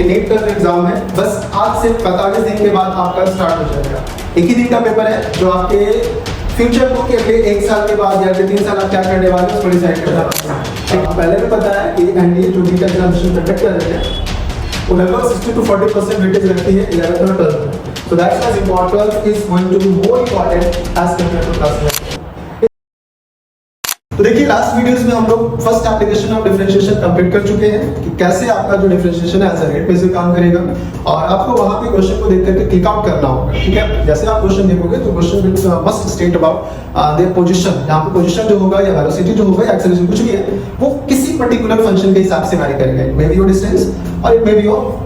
Net का जो exam है बस आज से 45 दिन के बाद आपका स्टार्ट हो जाएगा। एक ही दिन का पेपर है जो आपके फ्यूचर को के अगले 1 साल के बाद या अगले 3 साल आप क्या करने वाले हैं उसको डिसाइड करना है। पहले भी पता है कि एनडीए जो भी एग्जामिनेशन कंडक्ट कर रहे हैं वो लगभग 60 to 40% वेटेज रखती है 11th और 12th में। So that's why important 12th is going to be more important as compared to class 11। तो देखिए लास्ट वीडियोस में हम लोग first application of differentiation complete कर चुके हैं कि कैसे आपका जो डिफरेंशिएशन है एज अ रेट पे से काम करेगा और आपको वहां पे क्वेश्चन को देख करके क्लिक आउट करना होगा। ठीक है, जैसे आप क्वेश्चन देखोगे तो question must state about their position. यहाँ पे पोजीशन जो होगा या वेलोसिटी जो होगा या एक्सेलरेशन कुछ भी है वो किसी पर्टिकुलर फंक्शन के हिसाब से वैरी करेगा। मे बी योर डिस्टेंस और it may be your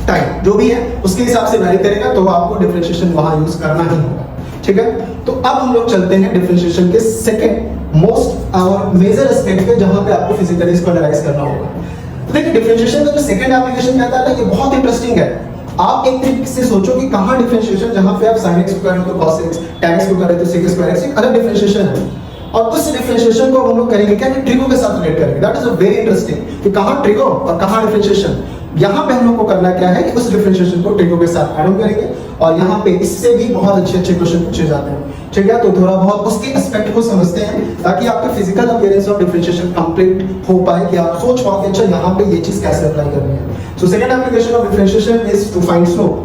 time, जो भी है उसके हिसाब से वैरी करेगा तो आपको डिफरेंशिएशन वहां यूज करना ही होगा। ठीक है, तो अब हम लोग चलते हैं डिफरेंशिएशन के सेकंड मोस्ट और मेजर एस्पेक्ट पे जहां पे आपको फिजिकली इसको एनालाइज करना होगा। तो देखिए डिफरेंशिएशन का जो सेकंड एप्लीकेशन कहता है ना ये बहुत इंटरेस्टिंग है। आप एक तरीके से सोचो कि कहां डिफरेंशिएशन जहां पे आप sin x को करें तो cos x, tan x को करें तो sec स्क्वायर x एक अलग डिफरेंशिएशन है और उस डिफरेंशिएशन को हम लोग करेंगे क्या ट्रिगो के साथ रिलेट करेंगे। That is a very interesting कि कहां ट्रिगो और कहां डिफरेंशिएशन। यहाँ पे हम लोग को करना क्या है कि उस डिफरेंशिएशन को ट्रिगो के साथ ऐड ऑन करेंगे और यहाँ पे इससे भी बहुत अच्छे क्वेश्चन पूछे जाते हैं। ठीक है, तो थोड़ा बहुत उसके एस्पेक्ट को समझते हैं ताकि आपका physical appearance of differentiation complete हो पाए कि आप सोच पाओ कि अच्छा यहाँ पे ये चीज कैसे अप्लाई करनी है। So second application of differentiation is to find slope.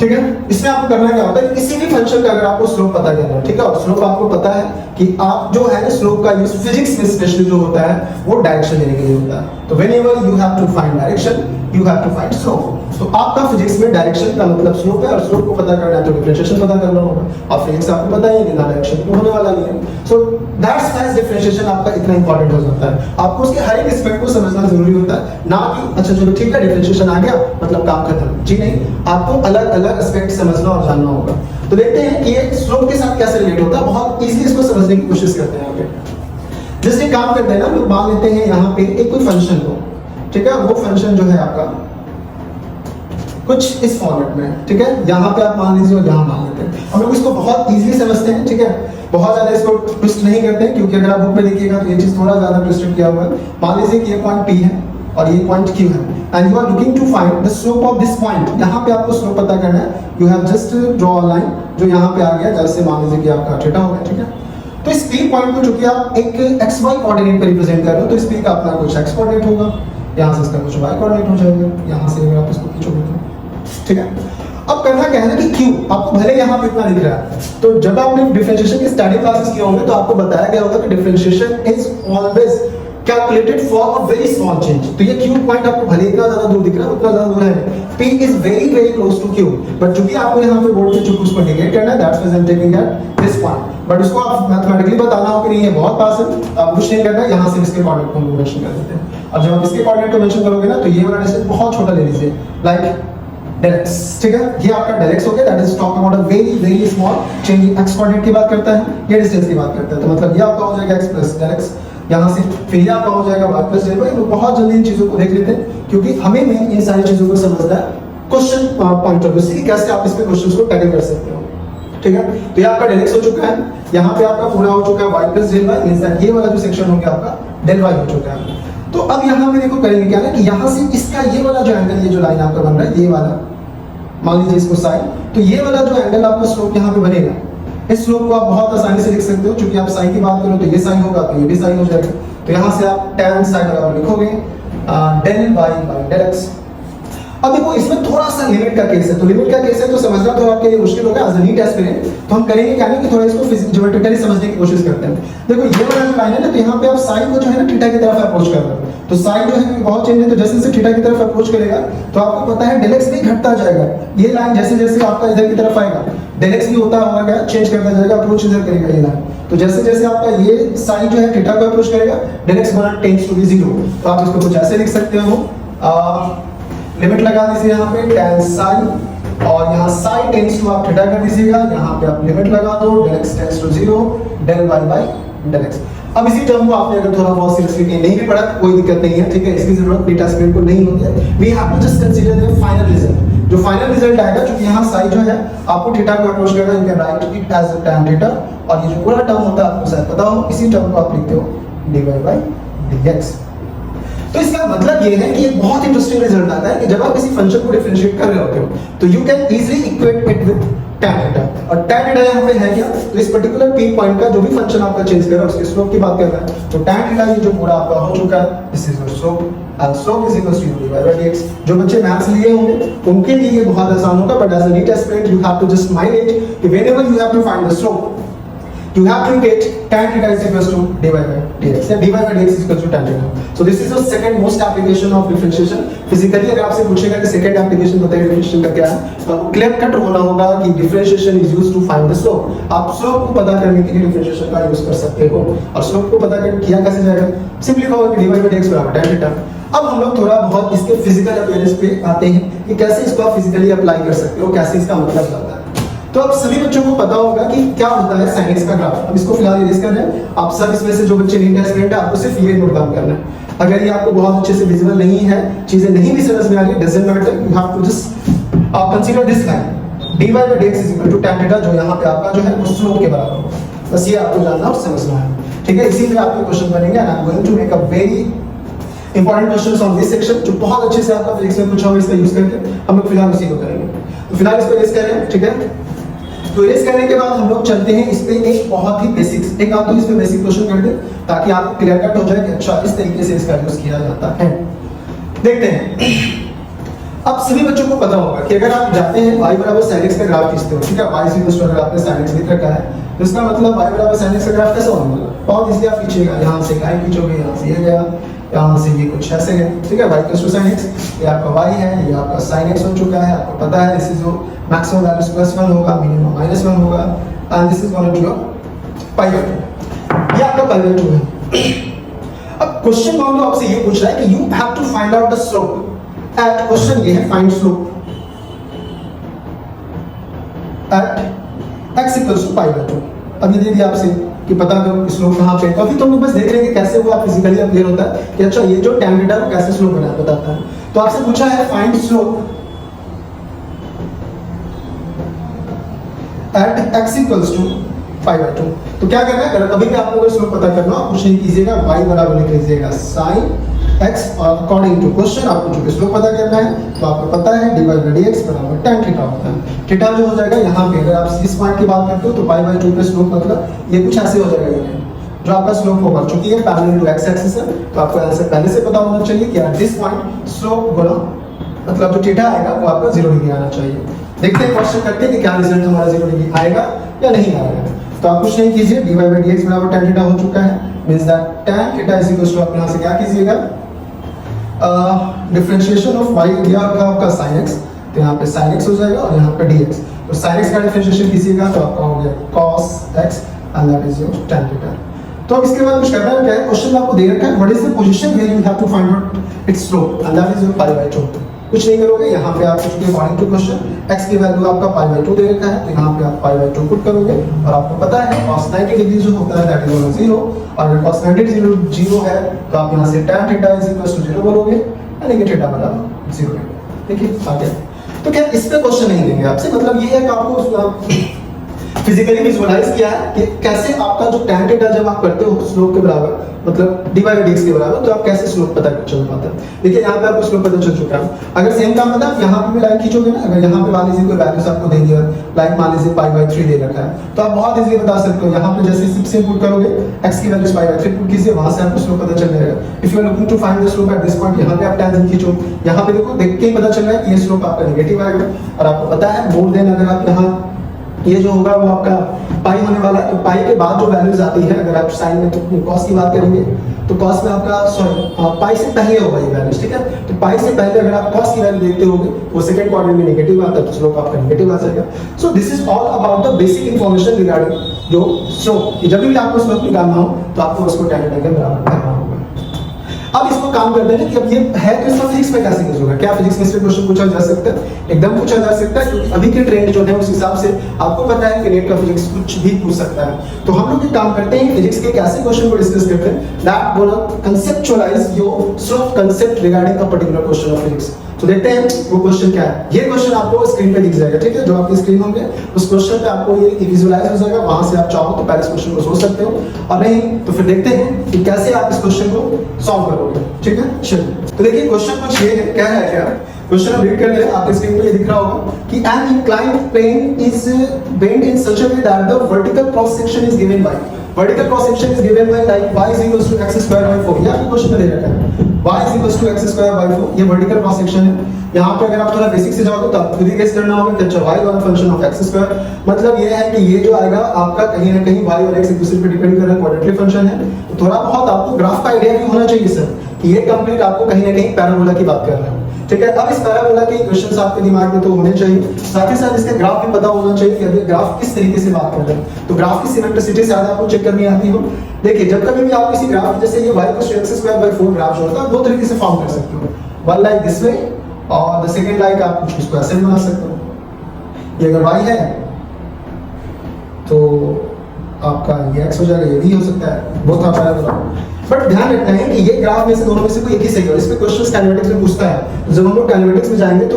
ठीक है, इसमें आपको करना क्या होता है किसी भी फंक्शन का अगर आपको स्लोप पता करना है, ठीक है, और स्लोप आपको पता है कि आप जो है ना स्लोप का यूज फिजिक्स में स्पेशली जो होता है वो डायरेक्शन देने के लिए होता है। तो whenever you have to find direction you have to find slope. तो आपका फिजिक्स में डायरेक्शन का मतलब स्लोप है और स्लोप को पता करना है तो डिफरेंशिएशन पता करना होगा और फिजिक्स आपको पता ही है बिना डायरेक्शन तो होने वाला नहीं है। सो दैट्स व्हाई डिफरेंशिएशन आपका इतना इंपॉर्टेंट हो जाता है। आपको उसके हर एक एस्पेक्ट को समझना जरूरी होता है, ना कि अच्छा चलो ठीक है डिफरेंशिएशन आ गया मतलब काम खत्म। जी नहीं, आपको अलग अलग एस्पेक्ट समझना और जानना होगा। तो देखते हैं कि ये स्लोप के साथ कैसे रिलेट होता है। बहुत इजीली इसको समझने की कोशिश करते हैं। ओके, जैसे काम करते हैं ना लोग मान लेते हैं यहाँ पे एक कोई फंक्शन को, ठीक है, वो फंक्शन जो है आपका कुछ इस फॉर्मेट में, ठीक है, यहाँ पे आप मान लीजिए और यहाँ मान लेते हैं। हम लोग इसको बहुत इजीली समझते हैं। ठीक है, बहुत ज्यादा इसको ट्विस्ट नहीं करते हैं क्योंकि अगर आप बुक में देखिएगा तो ये चीज थोड़ा ज्यादा ट्विस्टेड किया हुआ है। मान लीजिए कि ये पॉइंट P है और ये पॉइंट Q है and you are looking to find the slope of this point. यहाँ पे आपको स्लोप पता करना है। You have just draw a line जो यहाँ पे आ गया, जैसे मान लीजिए कि आपका थीटा हो गया। ठीक है, तो इस P पॉइंट को चूंकि आप एक XY कोऑर्डिनेट पे रिप्रेजेंट कर रहे हो तो इस P का अपना कुछ X कोऑर्डिनेट होगा, यहाँ से इसका कुछ Y कोऑर्डिनेट हो जाएगा, यहाँ से अगर आप इसको खींचोगे तो ठीक है। अब करना क्या है ना कि Q आपको भले यहाँ पे इतना दिख रहा है तो जब आपने डिफरेंशिएशन की स्टडी क्लासेस किए होंगे तो आपको बताया गया होगा कि differentiation is always calculated for a very small change. तो ये Q पॉइंट आपको भले इतना ज्यादा दूर दिख रहा है उतना ज्यादा दूर है। P is very very close to Q but चूंकि आपको यहाँ पे बोर्ड पे चुप उसको नेगेट करना है that's why I am taking at this point. But उसको आप मैथमेटिकली बताना हो कि नहीं ये बहुत पास है, आप कुछ नहीं करना, यहाँ से इसके कोऑर्डिनेट को मेंशन कर देते हैं। अब जब आप इसके कोऑर्डिनेट को मेंशन करोगे ना तो ये वाला डिस्टेंस बहुत छोटा ले लीजिए लाइक del x। ठीक है, ये आपका del x हो गया। That is talking about a very very small change in x coordinate की बात करता है, ये डिस्टेंस की बात करता है। तो मतलब ये आपका हो जाएगा x प्लस del x, यहाँ से फिर ये आपका हो जाएगा y प्लस del y। तो बहुत जल्दी इन चीजों को देख लेते हैं क्योंकि हमें में इन सारी चीजों को समझना है क्वेश्चन पॉइंट ऑफ व्यू से कैसे आप इस पे क्वेश्चंस को टैकल कर सकते हो। ठीक है, तो ये आपका del x हो चुका है, यहाँ पे आपका पूरा हो चुका है y plus del y, means that ये वाला जो सेक्शन हो गया आपका del y हो चुका है। तो अब यहाँ पे देखो करेंगे क्या ना कि यहाँ से इसका ये वाला जो एंगल, ये जो लाइन आपका बन रहा है ये वाला, मान लीजिए इसको साइन, तो ये वाला जो एंगल आपका स्लोप यहाँ पे बनेगा, इस स्लोप को आप बहुत आसानी से लिख सकते हो। क्योंकि आप साइन की बात करो तो ये साइन होगा तो ये भी साइन हो जाएगा। तो यहाँ से आप tan साइन बराबर लिखोगे del y by del x। अब देखो इसमें थोड़ा सा लिमिट का केस है, तो लिमिट का केस है तो समझना तो आपके लिए मुश्किल होगा। एज अ नीट एस्पिरेंट तो हम करेंगे क्या नहीं कि थोड़ा इसको ज्योमेट्रिकली समझने की कोशिश करते हैं। देखो ये वाला जो लाइन है ना तो यहाँ पे आप साइन को जो है ना थीटा की तरफ अप्रोच कर रहे हो, तो साइन जो है बहुत चेंज है तो जैसे जैसे थीटा की तरफ अप्रोच करेगा तो आपको पता है del x भी घटता जाएगा। ये लाइन जैसे जैसे आपका इधर की तरफ आएगा del x भी होता होगा क्या चेंज करता जाएगा, अप्रोच इधर करेगा ये लाइन। तो जैसे जैसे आपका ये साइन जो है थीटा को अप्रोच करेगा del x बना टेंड्स टू बी 0। तो आप इसको कुछ ऐसे लिख सकते हो, लिमिट लगा दीजिए यहाँ पे tan साइन और यहाँ साइन टेंड्स टू आप थीटा कर दीजिएगा, यहाँ पे आप लिमिट लगा दो del x tends to 0 del y by del x। अब इसी टर्म को आपने अगर थोड़ा बहुत सीरियसली नहीं भी पढ़ा कोई दिक्कत नहीं है। ठीक है, इसकी जरूरत बीटा स्क्वायर को नहीं होती है। We have to just consider the final result. जो फाइनल रिजल्ट आएगा क्योंकि यहाँ साइन जो है आपको थीटा को अप्रोच करना है, you can write it as tan theta और ये जो पूरा टर्म होता है आपको शायद पता हो, इसी टर्म को आप लिखते हो dy बाय dx। तो इसका मतलब ये है कि एक बहुत इंटरेस्टिंग रिजल्ट आता है कि जब आप किसी फंक्शन को डिफरेंशिएट कर रहे होते हो तो you can easily equate it with tan theta, और tan थीटा यहाँ पे है क्या, तो इस पर्टिकुलर पी पॉइंट का जो भी फंक्शन आपका चेंज कर रहा है उसके स्लोप की बात कर रहा है, तो tan थीटा ये जो पूरा आपका हो चुका है, this is your slope and slope is equal to dy by dx। जो बच्चे मैथ्स लिए होंगे उनके लिए ये बहुत आसान होगा, but as a NEET aspirant you have to just mind it कि whenever you have to find the slope you have to get tan theta is equal to dy by dx, या dy by dx is equal to tan theta. So this is the second most application of differentiation. Physically अगर आपसे पूछेगा कि second application बताइए differentiation का क्या है, तो आपको clear cut होना होगा कि differentiation is used to find the slope. आप slope को पता करने के लिए differentiation का use कर सकते हो, और slope को पता कर किया कैसे जाएगा, simply कहोगे कि dy by dx बराबर tan theta। अब हम लोग थोड़ा बहुत इसके फिजिकल अपीयरेंस पे आते हैं कि कैसे इसको आप फिजिकली अप्लाई कर सकते हो, कैसे इसका मतलब लगता है। तो अब सभी बच्चों को पता होगा कि क्या होता है sin x का ग्राफ। अब इसको फिलहाल इरेज कर रहे हैं, आप सब इसमें से जो बच्चे नीट एस्पिरेंट है आपको सिर्फ ये नोट डाउन करना है। अगर ये आपको बहुत अच्छे से विजिबल नहीं है, चीजें नहीं भी समझ में आ रही, doesn't matter, you have to just consider this line dy by dx is equal to tan theta, जो यहाँ पे आपका जो है वो स्लोप के बराबर होगा। बस ये आपको जानना और समझना है, ठीक है। इसी पे आपके क्वेश्चन बनेंगे and I am going to make a very important questions on this section जो बहुत अच्छे से आपका फिजिक्स में पूछा होगा, इसका यूज करके हम लोग फिलहाल उसी को करेंगे। तो फिलहाल इसको इरेज कर रहे हैं, ठीक है। तो इरेज करने के बाद हम लोग चलते हैं इस पे एक बहुत ही बेसिक्स, एक आप तो इस पे बेसिक क्वेश्चन कर दे ताकि आपको क्लियर कट हो जाए कि अच्छा इस तरीके से इसका यूज किया जाता है। देखते हैं, अब सभी बच्चों को पता होगा कि अगर आप जाते हैं y बराबर sin x का ग्राफ खींचते हो, ठीक है, y इक्वल टू अगर आपने sin x लिख रखा है तो इसका मतलब y बराबर sin x का ग्राफ कैसा होने वाला है, बहुत इजीली आप खींचिएगा, यहाँ से लाइन खींचोगे, यहाँ से ये गया, यहाँ से ये कुछ ऐसे है, ठीक है, y equal to sin x, ये आपका y है, ये आपका sin x हो चुका है, आपको पता है दिस इज जो मैक्सिमम वैल्यू +1 होगा, मिनिमम -1 होगा, and this is going to your pi by 2, ये आपका पाई बाय 2 है। अब क्वेश्चन मान लो आपसे ये पूछ रहा है कि you have to find out the slope at, question ये है find slope at x equal to pi by 2। अब ये दे दिया आपसे कि पता करो स्लोप कहाँ पे, तो अभी तो हम लोग बस देख रहे हैं कि कैसे वो आप फिजिकली क्लियर होता है कि अच्छा ये जो tan थीटा को कैसे स्लोप बताता है। तो आपसे पूछा है find slope at x equals to pi by 2। तो क्या करना है, अगर कभी भी आपको अगर स्लोप पता करना हो कुछ नहीं कीजिएगा, y बराबर लिख लीजिएगा sin x, और अकॉर्डिंग टू क्वेश्चन आपको जो स्लोप पता करना है तो आपको पता है dy by dx बराबर tan थीटा होता है। थीटा जो हो जाएगा यहाँ पे, अगर आप इस पॉइंट की बात करते हो तो पाई बाय 2 पे स्लोप मतलब ये कुछ ऐसे हो जाएगा, ये जो आपका स्लोप होगा, चूंकि ये पैरेलल टू x एक्सिस है तो आपको आंसर पहले से पता होना चाहिए कि एट दिस पॉइंट स्लोप गुना मतलब जो थीटा आएगा वो आपका 0 डिग्री आना चाहिए। देखते हैं क्वेश्चन करते हैं कि क्या रिजल्ट हमारा 0 डिग्री आएगा या नहीं आएगा। तो आप कुछ नहीं कीजिए, dy by dx बराबर tan थीटा हो चुका है, means that tan theta is equal to, आप यहां से क्या कीजिएगा, डिफरेंशिएशन ऑफ y दिया आपका sin x, तो यहाँ पे sin x हो जाएगा और यहाँ पे dx, तो sin x का डिफरेंशिएशन कीजिएगा तो आपका हो गया cos x and that is your tan theta. तो अब इसके बाद कुछ करना है क्या है, क्वेश्चन में आपको दे रखा है what is the position where you have to find out its slope and that is your pi by 2। कुछ नहीं करोगे, यहाँ पे आप कुछ अकॉर्डिंग टू क्वेश्चन x की वैल्यू आपका पाई बाय 2 दे रखा है, तो यहाँ पे आप पाई बाय 2 पुट करोगे और आपको पता है cos 90 डिग्री जो होता है दैट इज 0, और अगर cos 90 0 है तो आप यहाँ से tan theta is equal to 0 बोलोगे यानी कि थीटा बराबर 0 है। ठीक है, आगे तो क्या इस पे क्वेश्चन नहीं देंगे आपसे, मतलब ये है कि आपको फिजिकली विजुअलाइज किया है कि कैसे आपका जो tan थीटा जब आप करते हो स्लोप के बराबर मतलब dy by dx के बराबर, तो आप कैसे स्लोप पता चल पाता है। देखिए यहाँ पे आपको स्लोप पता चल चुका है। अगर सेम काम पता आप यहाँ पे भी लाइन खींचोगे ना, अगर यहाँ पे मान लीजिए कोई वैल्यूज आपको दे दिया, लाइक मान लीजिए पाई बाय 3 दे रखा है, तो आप बहुत इजीली बता सकते हो, यहाँ पे जैसे सिंपल पुट करोगे x की वैल्यू पाई बाय 3 पुट कीजिए, वहां से आपको स्लोप पता चल जाएगा। If you are looking to find the slope at this point, यहाँ पे आप टेंजेंट खींचो, यहाँ पे देखो देख के ही पता चल रहा है कि ये स्लोप आपका नेगेटिव आएगा, और आपको पता है मोर देन अगर आप यहाँ ये जो होगा वो आपका पाई होने वाला है, तो पाई के बाद जो वैल्यूज आती है, अगर आप साइन में तो कॉस की बात करेंगे तो कॉस में आपका सॉरी पाई से पहले होगा ये वैल्यूज, ठीक है। तो पाई से पहले अगर आप कॉस की वैल्यू देखते होगे वो सेकंड क्वाड्रेंट में नेगेटिव आता है, तो स्लोप आपका नेगेटिव आ जाएगा। सो this is all about the basic information regarding जो स्लोप, जब भी आपको स्लोप निकालना हो तो आपको उसको tan थीटा के बराबर करना होगा। अब इसको काम करते हैं कि अब ये है तो इसका फिजिक्स में कैसे यूज होगा, क्या फिजिक्स में इससे क्वेश्चन पूछा जा सकता है, एकदम पूछा जा सकता है, क्योंकि अभी के ट्रेंड जो है उस हिसाब से आपको पता है कि नेट का फिजिक्स कुछ भी पूछ सकता है। तो हम लोग ये काम करते हैं फिजिक्स के कैसे क्वेश्चन को डिस्कस करते हैं, that gonna conceptualise your slope concept regarding a particular question of physics. तो देखते हैं वो क्वेश्चन क्या है। ये क्वेश्चन आपको स्क्रीन पे दिख जाएगा, ठीक है, जो आपकी स्क्रीन होंगे उस क्वेश्चन पे आपको ये विजुअलाइज हो जाएगा, वहां से आप चाहो तो पहले इस क्वेश्चन को सोच सकते हो, और नहीं तो फिर देखते हैं कि कैसे आप इस क्वेश्चन को सॉल्व करोगे। ठीक है। चलिए तो देखिए क्वेश्चन कुछ ये है, क्या है क्या क्वेश्चन हम रीड कर ले, आपके स्क्रीन पे ये दिख रहा होगा कि an inclined plane is bent in such a way that the vertical cross section is given by, vertical cross section is given by like y is equals to x square by 4, ये आपके question में दे रखा है y is equals to x square by 4, ये vertical cross section है। यहाँ पे अगर आप थोड़ा बेसिक से जाओगे तो खुद ही गेस करना होगा कि अच्छा y वाला फंक्शन ऑफ x स्क्वायर, मतलब ये है कि ये जो आएगा आपका कहीं ना कहीं y और x एक दूसरे पे डिपेंड कर रहा है, क्वाड्रेटिक फंक्शन है। तो थोड़ा बहुत आपको ग्राफ का आइडिया भी होना चाहिए सर कि ये कंप्लीट आपको कहीं ना कहीं पैराबोला की बात कर रहा है, ठीक है। अब इस पैराबोला के क्वेश्चंस आपके दिमाग में तो होने चाहिए, साथ ही साथ इसका ग्राफ भी पता होना चाहिए कि अभी ग्राफ किस तरीके से बात कर रहे हैं। तो ग्राफ की सिमेट्रिसिटी शायद आपको चेक करनी आती हो। देखिए जब कभी भी आप किसी ग्राफ जैसे ये y = x² / 4 ग्राफ जो होता है दो तरीके से फॉर्म कर सकते हो, वन लाइक दिस वे और द सेकंड लाइक आप कुछ इसको ऐसे बना सकते हो। ये अगर y है तो आपका ये x हो जाएगा, ये भी हो सकता है, बहुत आप पैराबोला। बट ध्यान रखना है कि ये ग्राफ में से दोनों में से कोई एक ही सही है। इस पे क्वेश्चंस काइनेमेटिक्स में पूछता है, तो जब हम लोग काइनेमेटिक्स में जाएंगे तो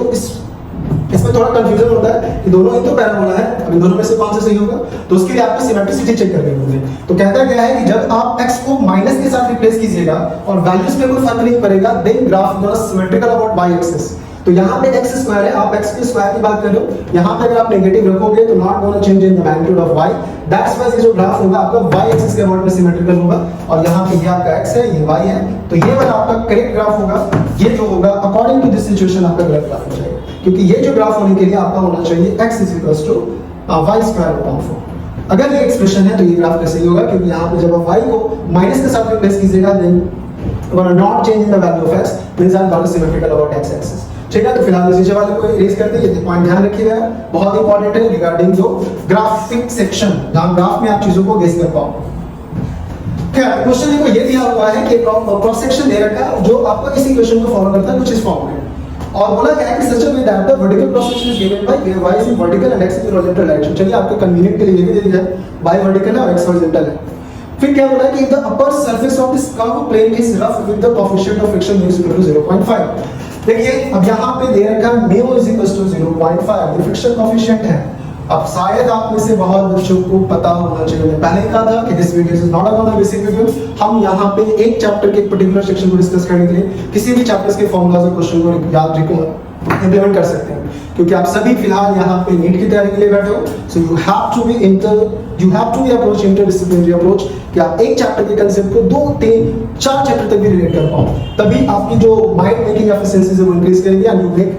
इसमें थोड़ा कंफ्यूजन होता है कि दोनों ही तो पैराबोला है, अब इन दोनों में से कौन सा सही होगा, तो उसके लिए आपको सिमेट्रिसिटी चेक करनी होगी। तो कहता क्या है कि जब आप x को माइनस के साथ रिप्लेस कीजिएगा और वैल्यूज में कोई फर्क नहीं पड़ेगा, then graph gonna symmetrical about y axis. तो यहाँ पे x स्क्वायर है, आप x के स्क्वायर की बात कर लो, यहाँ पे अगर आप नेगेटिव रखोगे तो not gonna change in the magnitude of y, that's why ये जो ग्राफ होगा आपका y एक्सिस के अबाउट में सिमेट्रिकल होगा। और यहाँ पे ये आपका x है, ये y है, तो ये वाला आपका करेक्ट ग्राफ होगा। ये जो होगा अकॉर्डिंग टू दिस सिचुएशन आपका गलत ग्राफ हो जाएगा, क्योंकि ये जो ग्राफ होने के लिए आपका होना चाहिए x = y²/4। अगर ये एक्सप्रेशन है तो ये ग्राफ कैसे होगा, क्योंकि यहाँ पे जब आप y को माइनस के साथ रिप्लेस कीजिएगा then gonna not change in the value of x, means I'm gonna symmetrical about x axis, ठीक है। तो फिलहाल इस नीचे वाले को इरेज करते हैं, ये पॉइंट ध्यान रखिएगा, बहुत इंपॉर्टेंट है रिगार्डिंग जो ग्राफिक सेक्शन, जहां ग्राफ में आप चीजों को गेस कर पाओ। खैर क्वेश्चन को ये दिया हुआ है कि क्रॉस सेक्शन दे रखा है जो आपको इस इक्वेशन को फॉलो करता है कुछ इस फॉर्म में, और बोला क्या है कि सच में that the vertical cross section is given bye y is in vertical and x is in horizontal direction. चलिए आपके कन्वीनियंट के लिए ये भी दे दिया है, y वर्टिकल है और x हॉरिजॉन्टल है। फिर क्या बोला कि the upper surface of this curve plane is rough with the coefficient of friction μ = 0.5। देखिए अब यहाँ पे दे रखा है μ = 0.5, ये फ्रिक्शन कोएफिशिएंट है। अब शायद आप में से बहुत बच्चों को पता होना चाहिए, मैं पहले कहा था कि this video is not about basic video, हम यहाँ पे एक चैप्टर के एक पर्टिकुलर सेक्शन को डिस्कस करने के लिए किसी भी चैप्टर्स के फॉर्मूलाज और क्वेश्चन को याद इंप्लीमेंट कर सकते हैं, क्योंकि आप सभी फिलहाल यहाँ पे नीट की तैयारी के लिए बैठे हो। So you have to be approach interdisciplinary approach, कि आप एक चैप्टर के कांसेप्ट को 2, 3, 4 चैप्टर तक भी रिलेट कर पाओ, तभी आपकी जो माइंड मेकिंग एफिशिएंसी है वो इंक्रीज करेगी and you make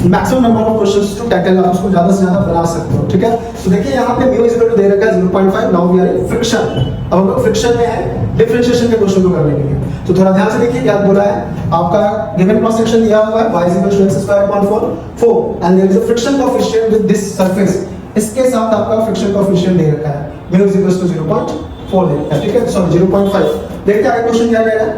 maximum number of questions to tackle, आप उसको ज्यादा से ज्यादा बना सकते हो, ठीक है। तो देखिए यहाँ पे μ = दे रखा है 0.5, now we are in friction. अब हम लोग फ्रिक्शन में है डिफरेंशिएशन के क्वेश्चन को करने के लिए, तो थोड़ा ध्यान से देखिए क्या बोला है। आपका गिवन क्रॉस सेक्शन दिया हुआ है y = x² and there is a friction coefficient with this surface, इसके साथ आपका फ्रिक्शन कोएफिशिएंट दे रखा है μ = 0.4 दे रखा है, ठीक है, सॉरी 0.5। देखते हैं आगे क्वेश्चन क्या कह रहा है।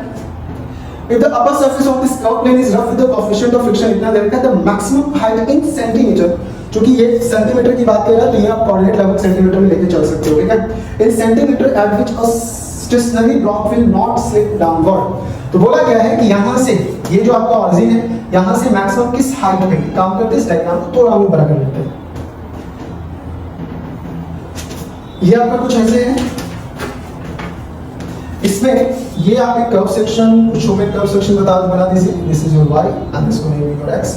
If the upper surface of this curved plane is rough with the coefficient of friction इतना दे रखा है, the maximum height in centimeter, क्योंकि ये सेंटीमीटर की बात कर रहा है तो ये आप कोऑर्डिनेट लगभग सेंटीमीटर में लेके चल सकते हो, ठीक है। In centimeter at which a stationary block will not slip downward, तो बोला गया है कि यहाँ से ये जो आपका ऑरिजिन है, यहाँ से मैक्सिमम किस हाइट पे काम करते हैं, इस डायग्राम को थोड़ा हम बड़ा कर लेते हैं। ये आपका कुछ ऐसे है, इसमें ये आप एक कर्व सेक्शन, कुछ ओमेन कर्व सेक्शन बना दीजिए, this is your y and this one is your x।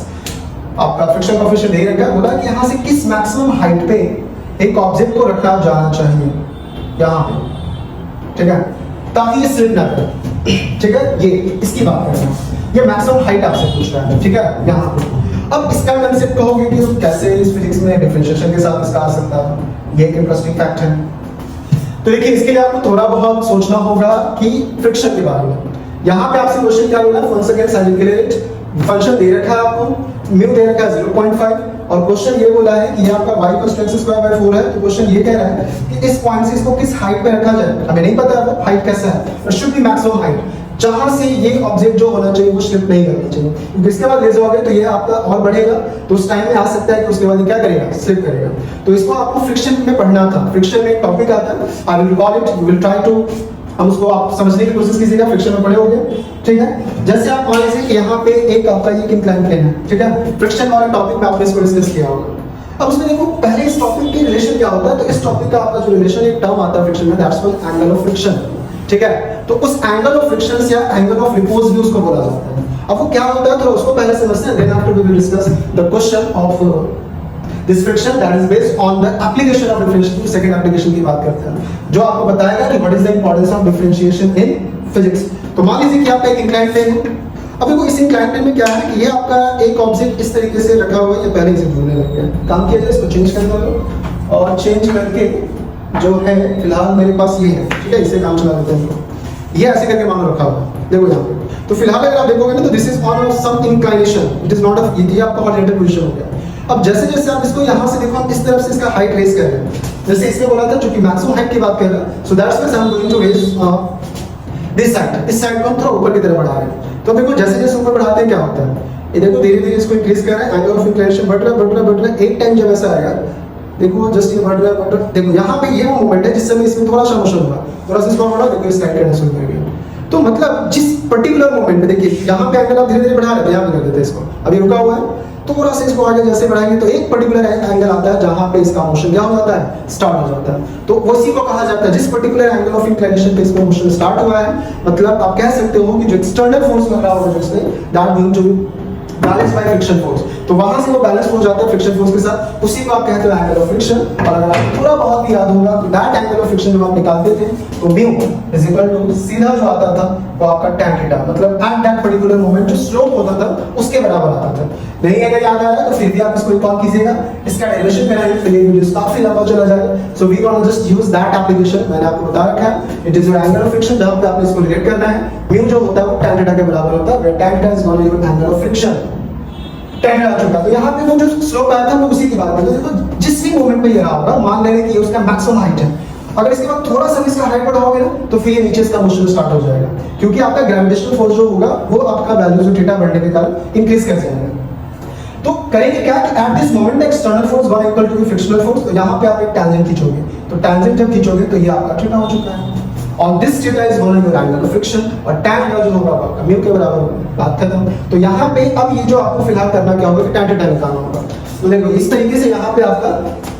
आपका फ्रिक्शन कोएफिशिएंट दे रखा है, बोला कि यहाँ से किस मैक्सिमम हाइट पे एक ऑब्जेक्ट को रखा जाना चाहिए, यहाँ पे, ठीक है, ताकि ये स्लिप ना करे, ठीक है। ये इसकी बात कर रहे हैं, ये मैक्सिमम हाइट आपसे पूछ रहा है, ठीक है, यहाँ पे। अब इसका कांसेप्ट कहोगे कि कैसे इस फिजिक्स में डिफरेंशिएशन के साथ इसका आ सकता है, ये एक इंटरेस्टिंग फैक्ट है। तो देखिए इसके लिए आपको थोड़ा बहुत सोचना होगा कि फ्रिक्शन के बारे में। यहाँ पे आपसे क्वेश्चन क्या बोला, वंस अगेन साइक्लिक फंक्शन दे रखा है आपको, म्यू दे रखा है 0.5, और क्वेश्चन ये बोला है कि ये आपका y = x² / 4 है। तो क्वेश्चन ये कह रहा है कि इस पॉइंट से इसको किस हाइट पे रखा जाए, हमें नहीं पता है हाइट कैसा है, but should be maximum height, जहां से ये ऑब्जेक्ट जो होना चाहिए वो स्लिप नहीं करना चाहिए, क्योंकि इसके बाद ले जाओगे तो ये आपका और बढ़ेगा, तो उस टाइम में आ सकता है कि उसके बाद ये क्या करेगा, स्लिप करेगा। तो इसको आपको फ्रिक्शन में पढ़ना था, फ्रिक्शन में एक टॉपिक आता है, I will call it, you will try to, हम उसको आप समझने की कोशिश कीजिएगा, फ्रिक्शन में पढ़े होंगे, ठीक है। जैसे आप मान लीजिए कि यहाँ पे एक आपका ये इंक्लाइन प्लेन है, ठीक है, फ्रिक्शन वाला टॉपिक में आपने इसको डिस्कस किया होगा। अब उसमें देखो पहले इस टॉपिक की रिलेशन क्या होता है, तो इस टॉपिक का आपका जो रिलेशन एक टर्म आता है फ्रिक्शन में, that's called angle of friction, ठीक है। तो उस एंगल ऑफ फ्रिक्शन या एंगल ऑफ रिपोज भी उसको बोला जाता है। अब वो क्या होता है तो उसको पहले समझते हैं, then after we will discuss the question of this friction that is based on the application of differentiation. Second application की बात करते हैं जो आपको बताएगा कि what is the importance of differentiation in physics. तो मान लीजिए कि आपका एक इंक्लाइंड प्लेन है। अब देखो इस इंक्लाइंड प्लेन में क्या है कि ये आपका एक ऑब्जेक्ट इस तरीके से रखा हुआ है, ये पहले से घूमने लग गया। काम किया जाए, इसको चेंज कर दो और चेंज करके जो है फिलहाल मेरे पास ये है, ठीक है, इसे काम चला देते हैं। ये ऐसे करके मान रखा हुआ है, देखो यहाँ पे। तो फिलहाल अगर आप देखोगे ना तो this is on some inclination, it is not a, ये आपका हॉरिजॉन्टल पोजीशन हो गया। अब जैसे जैसे आप इसको यहाँ से देखो, हम इस तरफ से इसका हाइट रेज कर रहे हैं, जैसे इसमें बोला था चूंकि मैक्सिमम हाइट की बात कर रहे हैं, so that's why I am going to raise this side, इस साइड को हम थोड़ा ऊपर की तरफ बढ़ा रहे हैं। तो देखो जैसे जैसे ऊपर बढ़ाते हैं क्या होता है, ये देखो धीरे धीरे इसको इंक्रीज कर रहे हैं, एंगल ऑफ इंक्लिनेशन बढ़ रहा है। एक टाइम जब ऐसा आएगा, देखो जस्ट ये बढ़ रहा है, देखो यहाँ पे ये मोमेंट है जिस समय इसमें थोड़ा सा मोशन हुआ, थोड़ा सा इसको बढ़ा, देखो इस साइड टेंशन कर गया। तो मतलब जिस पर्टिकुलर मोमेंट में देखिए यहाँ पे एंगल आप धीरे धीरे बढ़ा रहे हैं, यहाँ पे कर देते हैं इसको, अभी रुका हुआ है, तो थोड़ा सा इसको आगे जैसे बढ़ाएंगे तो एक पर्टिकुलर एंगल आता है जहां पे इसका मोशन क्या हो जाता है, स्टार्ट हो जाता है। तो उसी को कहा जाता है, जिस पर्टिकुलर एंगल ऑफ इंक्लिनेशन पे इसका मोशन स्टार्ट हुआ है, मतलब आप कह सकते हो कि जो एक्सटर्नल फोर्स लग रहा होगा जिसमें, that going to balance by friction force. तो वहां से वो बैलेंस हो जाता है फ्रिक्शन फोर्स के साथ, उसी को आप कहते हो एंगल ऑफ फ्रिक्शन। और अगर आपको थोड़ा बहुत भी याद होगा तो दैट एंगल ऑफ फ्रिक्शन जब आप निकालते थे तो म्यू इज इक्वल टू सीधा जो आता था वो आपका tan थीटा, मतलब एट दैट पर्टिकुलर मोमेंट जो स्लोप होता था उसके बराबर आता था। नहीं अगर याद आ रहा है तो फिर भी आप इसको रिकॉल कीजिएगा, इसका डेरिवेशन कराएंगे, फिर ये वीडियो काफी लंबा चला जाएगा। So we gonna just use that application, मैंने आपको बता रखा है, it is your angle of friction, जहां पे आपने इसको रिलेट करना है। म्यू जो होता है वो tan थीटा के बराबर होता है, tan theta is gonna your angle of friction. tan आ चुका, तो यहाँ पे वो जो स्लोप आया था वो उसी की बात करते हैं। देखो जिस भी मोमेंट में ये रहा होगा, मान लेंगे कि ये उसका मैक्सिमम हाइट है, अगर इसके बाद थोड़ा सा इसका हाइट बढ़ाओगे ना तो फिर ये नीचे इसका मोशन स्टार्ट हो जाएगा, क्योंकि आपका ग्रेविटेशनल फोर्स जो होगा वो आपका वैल्यू जो थीटा बढ़ने के कारण इंक्रीज कर जाएगा। तो करेंगे क्या कि at this moment external force one equal to frictional force, तो यहाँ पे आप एक टेंजेंट खींचोगे, तो टेंजेंट जब खींचोगे तो ये आपका थीटा हो चुका है। और this theta is gonna your angle of friction, और tan थीटा जो होगा आपका म्यू के बराबर होगा, बात खत्म। तो यहाँ पे अब ये जो आपको फिलहाल करना क्या होगा कि tan थीटा निकालना होगा। तो देखो इस तरीके से यहाँ पे आपका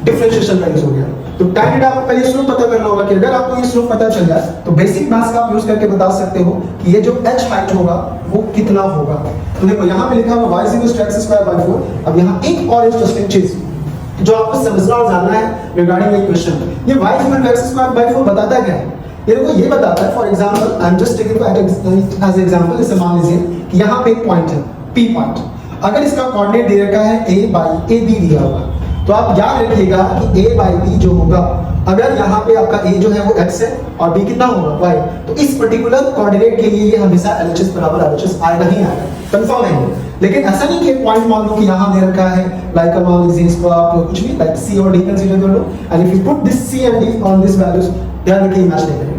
डिफरेंशिएशन का यूज हो गया। तो tan थीटा आपको पहले स्लोप पता करना होगा, कि अगर आपको ये स्लोप पता चल जाए तो बेसिक मैथ्स का आप यूज करके बता सकते हो कि ये जो h हाइट होगा वो कितना होगा। तो देखो यहाँ पे लिखा हुआ y = x²/4। अब यहाँ एक और इंटरेस्टिंग चीज जो आपको समझना और जानना है रिगार्डिंग ये क्वेश्चन, ये y = x²/4 बताता क्या है? ये देखो ये बताता है, for example I am just taking as example, जैसे मान लीजिए कि यहाँ पे एक पॉइंट है P पॉइंट, अगर इसका कोऑर्डिनेट दे रखा है a/b दिया हुआ, तो आप याद रखिएगा कि a/b जो होगा, अगर यहाँ पे आपका a जो है वो x है और b कितना होगा y, तो इस पर्टिकुलर कोऑर्डिनेट के लिए ये हमेशा LHS बराबर LHS आएगा ही आएगा, कंफर्म है। लेकिन ऐसा नहीं कि पॉइंट मान लो कि यहाँ दे रखा है, लाइक मान लीजिए इसको आप कुछ भी लाइक c और d कंसीडर कर लो, and if you put this c and d on this values, ध्यान रखिए मैच नहीं करेगा।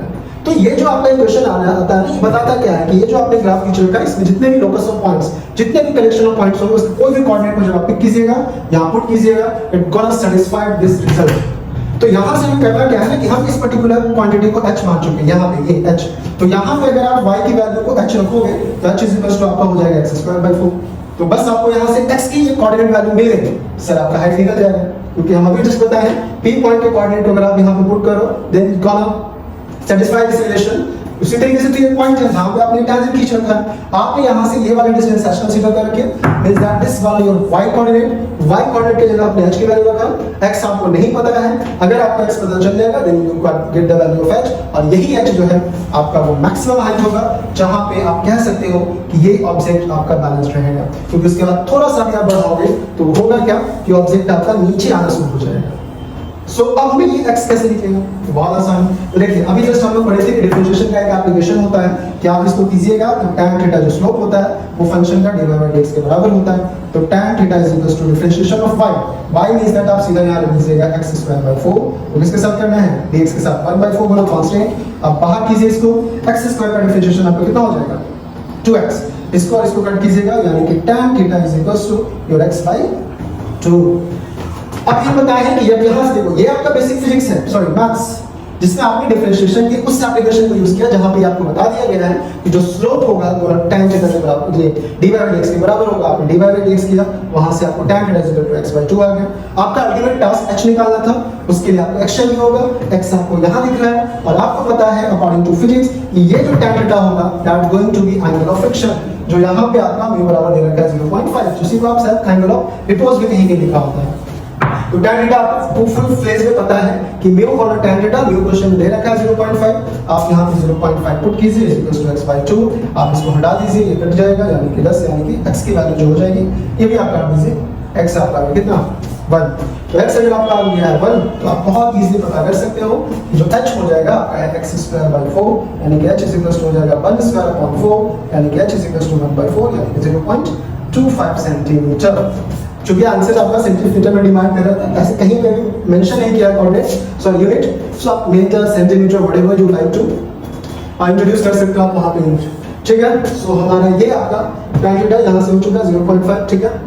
तो ये जो आपका क्वेश्चन आता है ना, ये बताता क्या है कि ये जो आपने ग्राफ खींच रखा है, इसमें जितने भी लोकस ऑफ पॉइंट्स, जितने भी कलेक्शन ऑफ पॉइंट्स होंगे, उसके कोई भी कोऑर्डिनेट को जब आप पिक कीजिएगा, यहां पुट कीजिएगा, it gonna satisfy this result. तो यहां से हमें करना क्या है कि हम इस पर्टिकुलर क्वांटिटी को h मान चुके हैं, यहां पे ये h, तो यहां पे अगर आप y की वैल्यू को h रखोगे तो h = आपका हो जाएगा x²/4। तो बस आपको यहां से x की ये कोऑर्डिनेट वैल्यू मिल गई, सर आपका हाइट निकल जाएगा, क्योंकि हम अभी जस्ट बताए p पॉइंट के कोऑर्डिनेट को अगर आप यहां पे पुट करो, then it gonna satisfy this relation। उसी तरीके से तो ये पॉइंट है जहां पे आपने टेंजेंट खींच रखा है, आपने यहां से ये वाला डिस्टेंस h कंसीडर करके, मींस दैट दिस वाला योर y कोऑर्डिनेट के जगह आपने h की वैल्यू रखा, x आपको नहीं पता है, अगर आपको x पता चल जाएगा then you can get the value of h, और यही h जो है आपका वो मैक्सिमम हाइट होगा, जहां पे आप कह सकते हो कि ये ऑब्जेक्ट आपका बैलेंस रहेगा, क्योंकि उसके बाद थोड़ा सा भी आप बढ़ाओगे तो होगा क्या कि ऑब्जेक्ट आपका नीचे आना शुरू हो जाएगा। सो अब हमें ये x कैसे लिखेगा, तो बहुत आसान है। तो देखिए अभी जस्ट हम लोग पढ़े थे कि डिफरेंशिएशन का एक एप्लीकेशन होता है कि आप इसको कीजिएगा तो tan थीटा जो स्लोप होता है वो फंक्शन का dy/dx के बराबर होता है। तो tan theta = differentiation of y means that आप सीधा यहां लिख दीजिएगा x²/4, तो किसके साथ करना है, dx के साथ, 1/4 बोलो कांस्टेंट। अब बाहर कीजिए इसको, x² का डिफरेंशिएशन आपका कितना हो जाएगा 2x, इसको और इसको कट कीजिएगा, यानी कि tan थीटा = your x/2। अब ये बताएं कि अब यहां से देखो, ये आपका बेसिक फिजिक्स है, सॉरी मैथ्स, जिसमें आपने डिफरेंशिएशन की उस एप्लीकेशन को यूज किया जहां पे आपको बता दिया गया है कि जो स्लोप होगा वो tan थीटा के बराबर ये d/dx के बराबर होगा। आपने d/dx किया, वहां से आपको tan theta equal to x/2 आ गया। आपका अल्टीमेट टास्क h निकालना था, उसके लिए आपको x चाहिए होगा, x आपको यहां दिख रहा है और आपको पता है अकॉर्डिंग टू फिजिक्स कि ये जो tan थीटा होगा that going to be angle of friction, जो यहाँ पे आपका म्यू बराबर दे रखा है 0.5, उसी को आप शायद एंगल ऑफ रिपोज भी कहीं लिखा होता है। तो tan थीटा आपको फुल फ्रेज में पता है कि म्यू और tan थीटा, म्यू क्वेश्चन दे रखा है 0.5, आप यहाँ पे 0.5 पुट कीजिए इक्वल्स टू x/2, आप इसको हटा दीजिए, ये कट जाएगा यानी कि 10, यानी कि x की वैल्यू जो हो जाएगी ये भी आप काट दीजिए, x आपका आ गया कितना 1, तो x अगर आपका आ गया है 1 तो आप बहुत इजीली पता कर सकते हो कि जो h हो जाएगा आपका है x²/4 यानी कि h इक्वल्स टू हो जाएगा 1²/4 यानी कि h इक्वल्स टू 1/4 यानी कि 0.25 सेंटीमीटर। चूंकि आंसर आपका सेंटीमीटर में डिमांड कर रहा था, ऐसे कहीं पे भी मेंशन नहीं किया कोऑर्डिनेट सो यूनिट, सो आप metre centimetre whatever you like to introduce कर सकते हो आप वहां पे यूनिट, ठीक है। सो हमारा ये आपका tan थीटा यहां से हो चुका 0.5, ठीक है।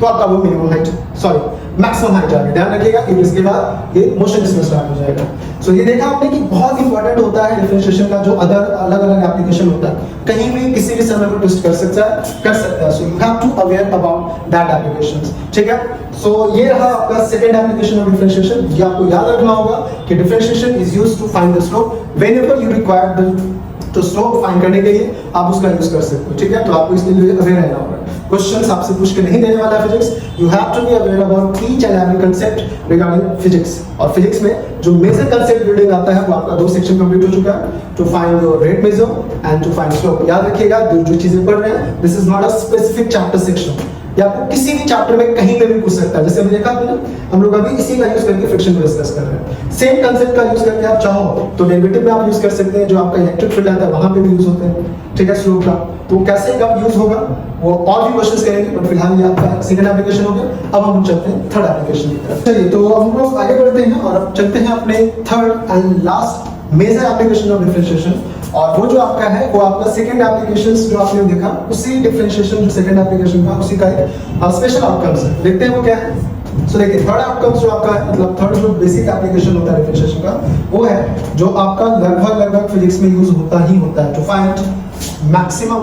तो आपका वो minimum height sorry maximum height आ गया, ध्यान रखिएगा क्योंकि इसके बाद ये मोशन इसमें स्टार्ट हो जाएगा। सो ये देखा आपने कि बहुत इंपॉर्टेंट होता है डिफरेंशिएशन का, जो अदर अलग अलग एप्लीकेशन होता है कहीं भी किसी भी समय में ट्विस्ट कर सकता है। So you have to aware about that applications, ठीक है। सो ये रहा आपका सेकंड एप्लीकेशन ऑफ डिफरेंशिएशन। ये आपको याद रखना होगा कि differentiation is used to find the slope whenever you require the तो स्लोप फाइंड करने के लिए आप उसका यूज कर सकते हो, ठीक है। तो आपको इसके लिए अवेयर रहना होगा। क्वेश्चंस आपसे पूछ के नहीं देने वाला है physics, you have to be aware about each and every concept regarding physics. और फिजिक्स में जो मेजर कांसेप्ट बिल्डिंग आता है वो आपका 2 सेक्शन कंप्लीट हो चुका है, to find your rate major and to find slope. याद रखिएगा जो चीजें पढ़ रहे हैं this is not a specific chapter section, या आपको किसी भी चैप्टर में कहीं पे भी पूछ सकता है। जैसे हमने देखा ना, हम लोग अभी इसी का यूज करके फ्रिक्शन को डिस्कस कर रहे हैं। सेम कांसेप्ट का यूज करके आप चाहो तो डेरिवेटिव में आप यूज कर सकते हैं, जो आपका इलेक्ट्रिक फील्ड आता है वहां पे भी यूज होते हैं, ठीक है, स्लोप का। तो कैसे कब यूज होगा वो और भी क्वेश्चंस करेंगे, बट फिलहाल ये आपका सेकंड एप्लीकेशन हो गया। अब हम चलते हैं थर्ड एप्लीकेशन की तरफ। चलिए तो हम लोग आगे बढ़ते हैं और अब चलते हैं अपने third and last major application of differentiation. और वो जो आपका है वो आपका सेकंड एप्लीकेशंस जो आपने देखा उसी डिफरेंशिएशन जो सेकंड एप्लीकेशन का उसी का एक स्पेशल आउटकम्स है। देखते हैं वो क्या है। सो देखिए थर्ड आउटकम्स जो आपका है, मतलब थर्ड जो बेसिक एप्लीकेशन होता है डिफरेंशिएशन का, वो है जो आपका लगभग फिजिक्स में यूज होता ही होता है, to find maximum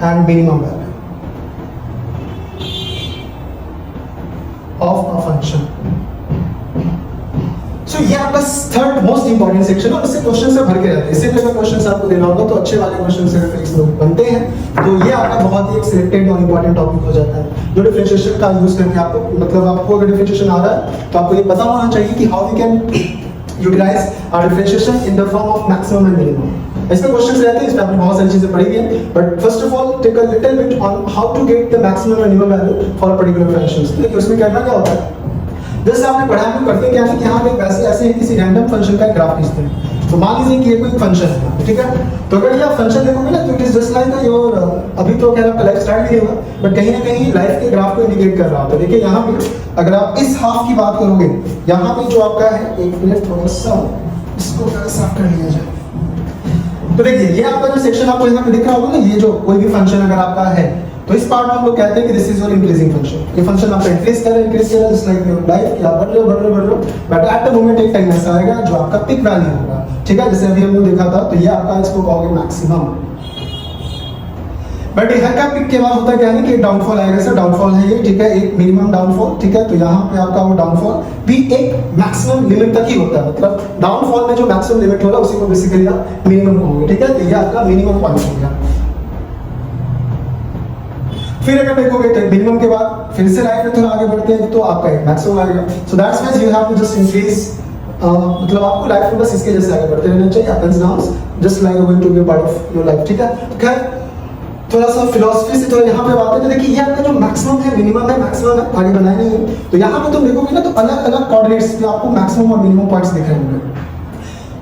and minimum value of a function. So ये आपका थर्ड मोस्ट इंपॉर्टेंट सेक्शन, और इससे क्वेश्चन से भर के रहते हैं। इससे अगर क्वेश्चन आपको देना होगा तो अच्छे वाले क्वेश्चन से फिजिक्स में बनते हैं, तो ये आपका बहुत ही एक सिलेक्टेड और इंपॉर्टेंट टॉपिक हो जाता है जो डिफरेंशिएशन का यूज करके आपको, मतलब आपको अगर डिफरेंशिएशन आ रहा है तो आपको ये पता होना चाहिए कि how we can utilise our differentiation in the form of maximum and minimum. इसमें क्वेश्चंस रहते हैं, इसमें आपने बहुत सारी चीजें पढ़ी हैं, but first of all take a little bit on how to get the maximum and minimum value for a particular function. देखिए उसमें करना क्या होता है, जैसे आपने पढ़ा है करते क्या है कि यहाँ पे वैसे ऐसे किसी रैंडम फंक्शन का ग्राफ खींचते हैं। तो मान लीजिए कि ये कोई फंक्शन है, ठीक है। तो अगर ये आप फंक्शन देखोगे ना तो it is just like your, अभी तो क्या आपका लाइफ स्टार्ट नहीं हुआ, बट कहीं ना कहीं लाइफ के ग्राफ को इंडिकेट कर रहा होता है। देखिए यहाँ पे अगर आप इस हाफ की बात करोगे, यहाँ पे जो आपका है, एक मिनट थोड़ा सा इसको साफ कर लिया जाए। तो देखिए ये आपका जो सेक्शन आपको यहाँ पे दिख रहा होगा ना, ये जो कोई भी फंक्शन अगर आपका है तो इस पार्ट में हम लोग कहते हैं कि this is your increasing function. ये फंक्शन आपका इंक्रीज कर रहा है जस्ट लाइक योर लाइफ, कि आप बढ़ रहे हो, बट एट द मोमेंट एक टाइम ऐसा आएगा जो आपका पिक वैल्यू होगा, ठीक है। जैसे अभी हमने देखा था, तो ये आपका इसको कहोगे मैक्सिमम, बट ये हर का पिक के बाद होता क्या है कि डाउनफॉल आएगा। सर डाउनफॉल है ये, ठीक है, एक मिनिमम डाउनफॉल, ठीक है। तो यहाँ पे आपका वो डाउनफॉल भी एक मैक्सिमम लिमिट तक ही होता है, मतलब डाउनफॉल में जो मैक्सिमम लिमिट होगा उसी को बेसिकली आप मिनिमम कहोगे, ठीक है। तो ये आपका मिनिमम पॉइंट हो गया। फिर अगर देखोगे तो मिनिमम के बाद फिर से लाइफ में थोड़ा आगे बढ़ते हैं तो आपका एक मैक्सिमम आएगा। So that's why you have to just increase, मतलब आपको लाइफ में बस इसके जैसे आगे बढ़ते रहना चाहिए, ups downs, just like going to be part of your life, ठीक है। खैर थोड़ा सा फिलॉसफी से थोड़ा यहाँ पे बात है, तो देखिए ये आपका जो मैक्सिमम है, मिनिमम है, मैक्सिमम है, आगे बनाया नहीं है। तो यहाँ पे तुम देखोगे ना तो अलग अलग कोऑर्डिनेट्स पे आपको मैक्सिमम और मिनिमम पॉइंट्स दिख रहे होंगे।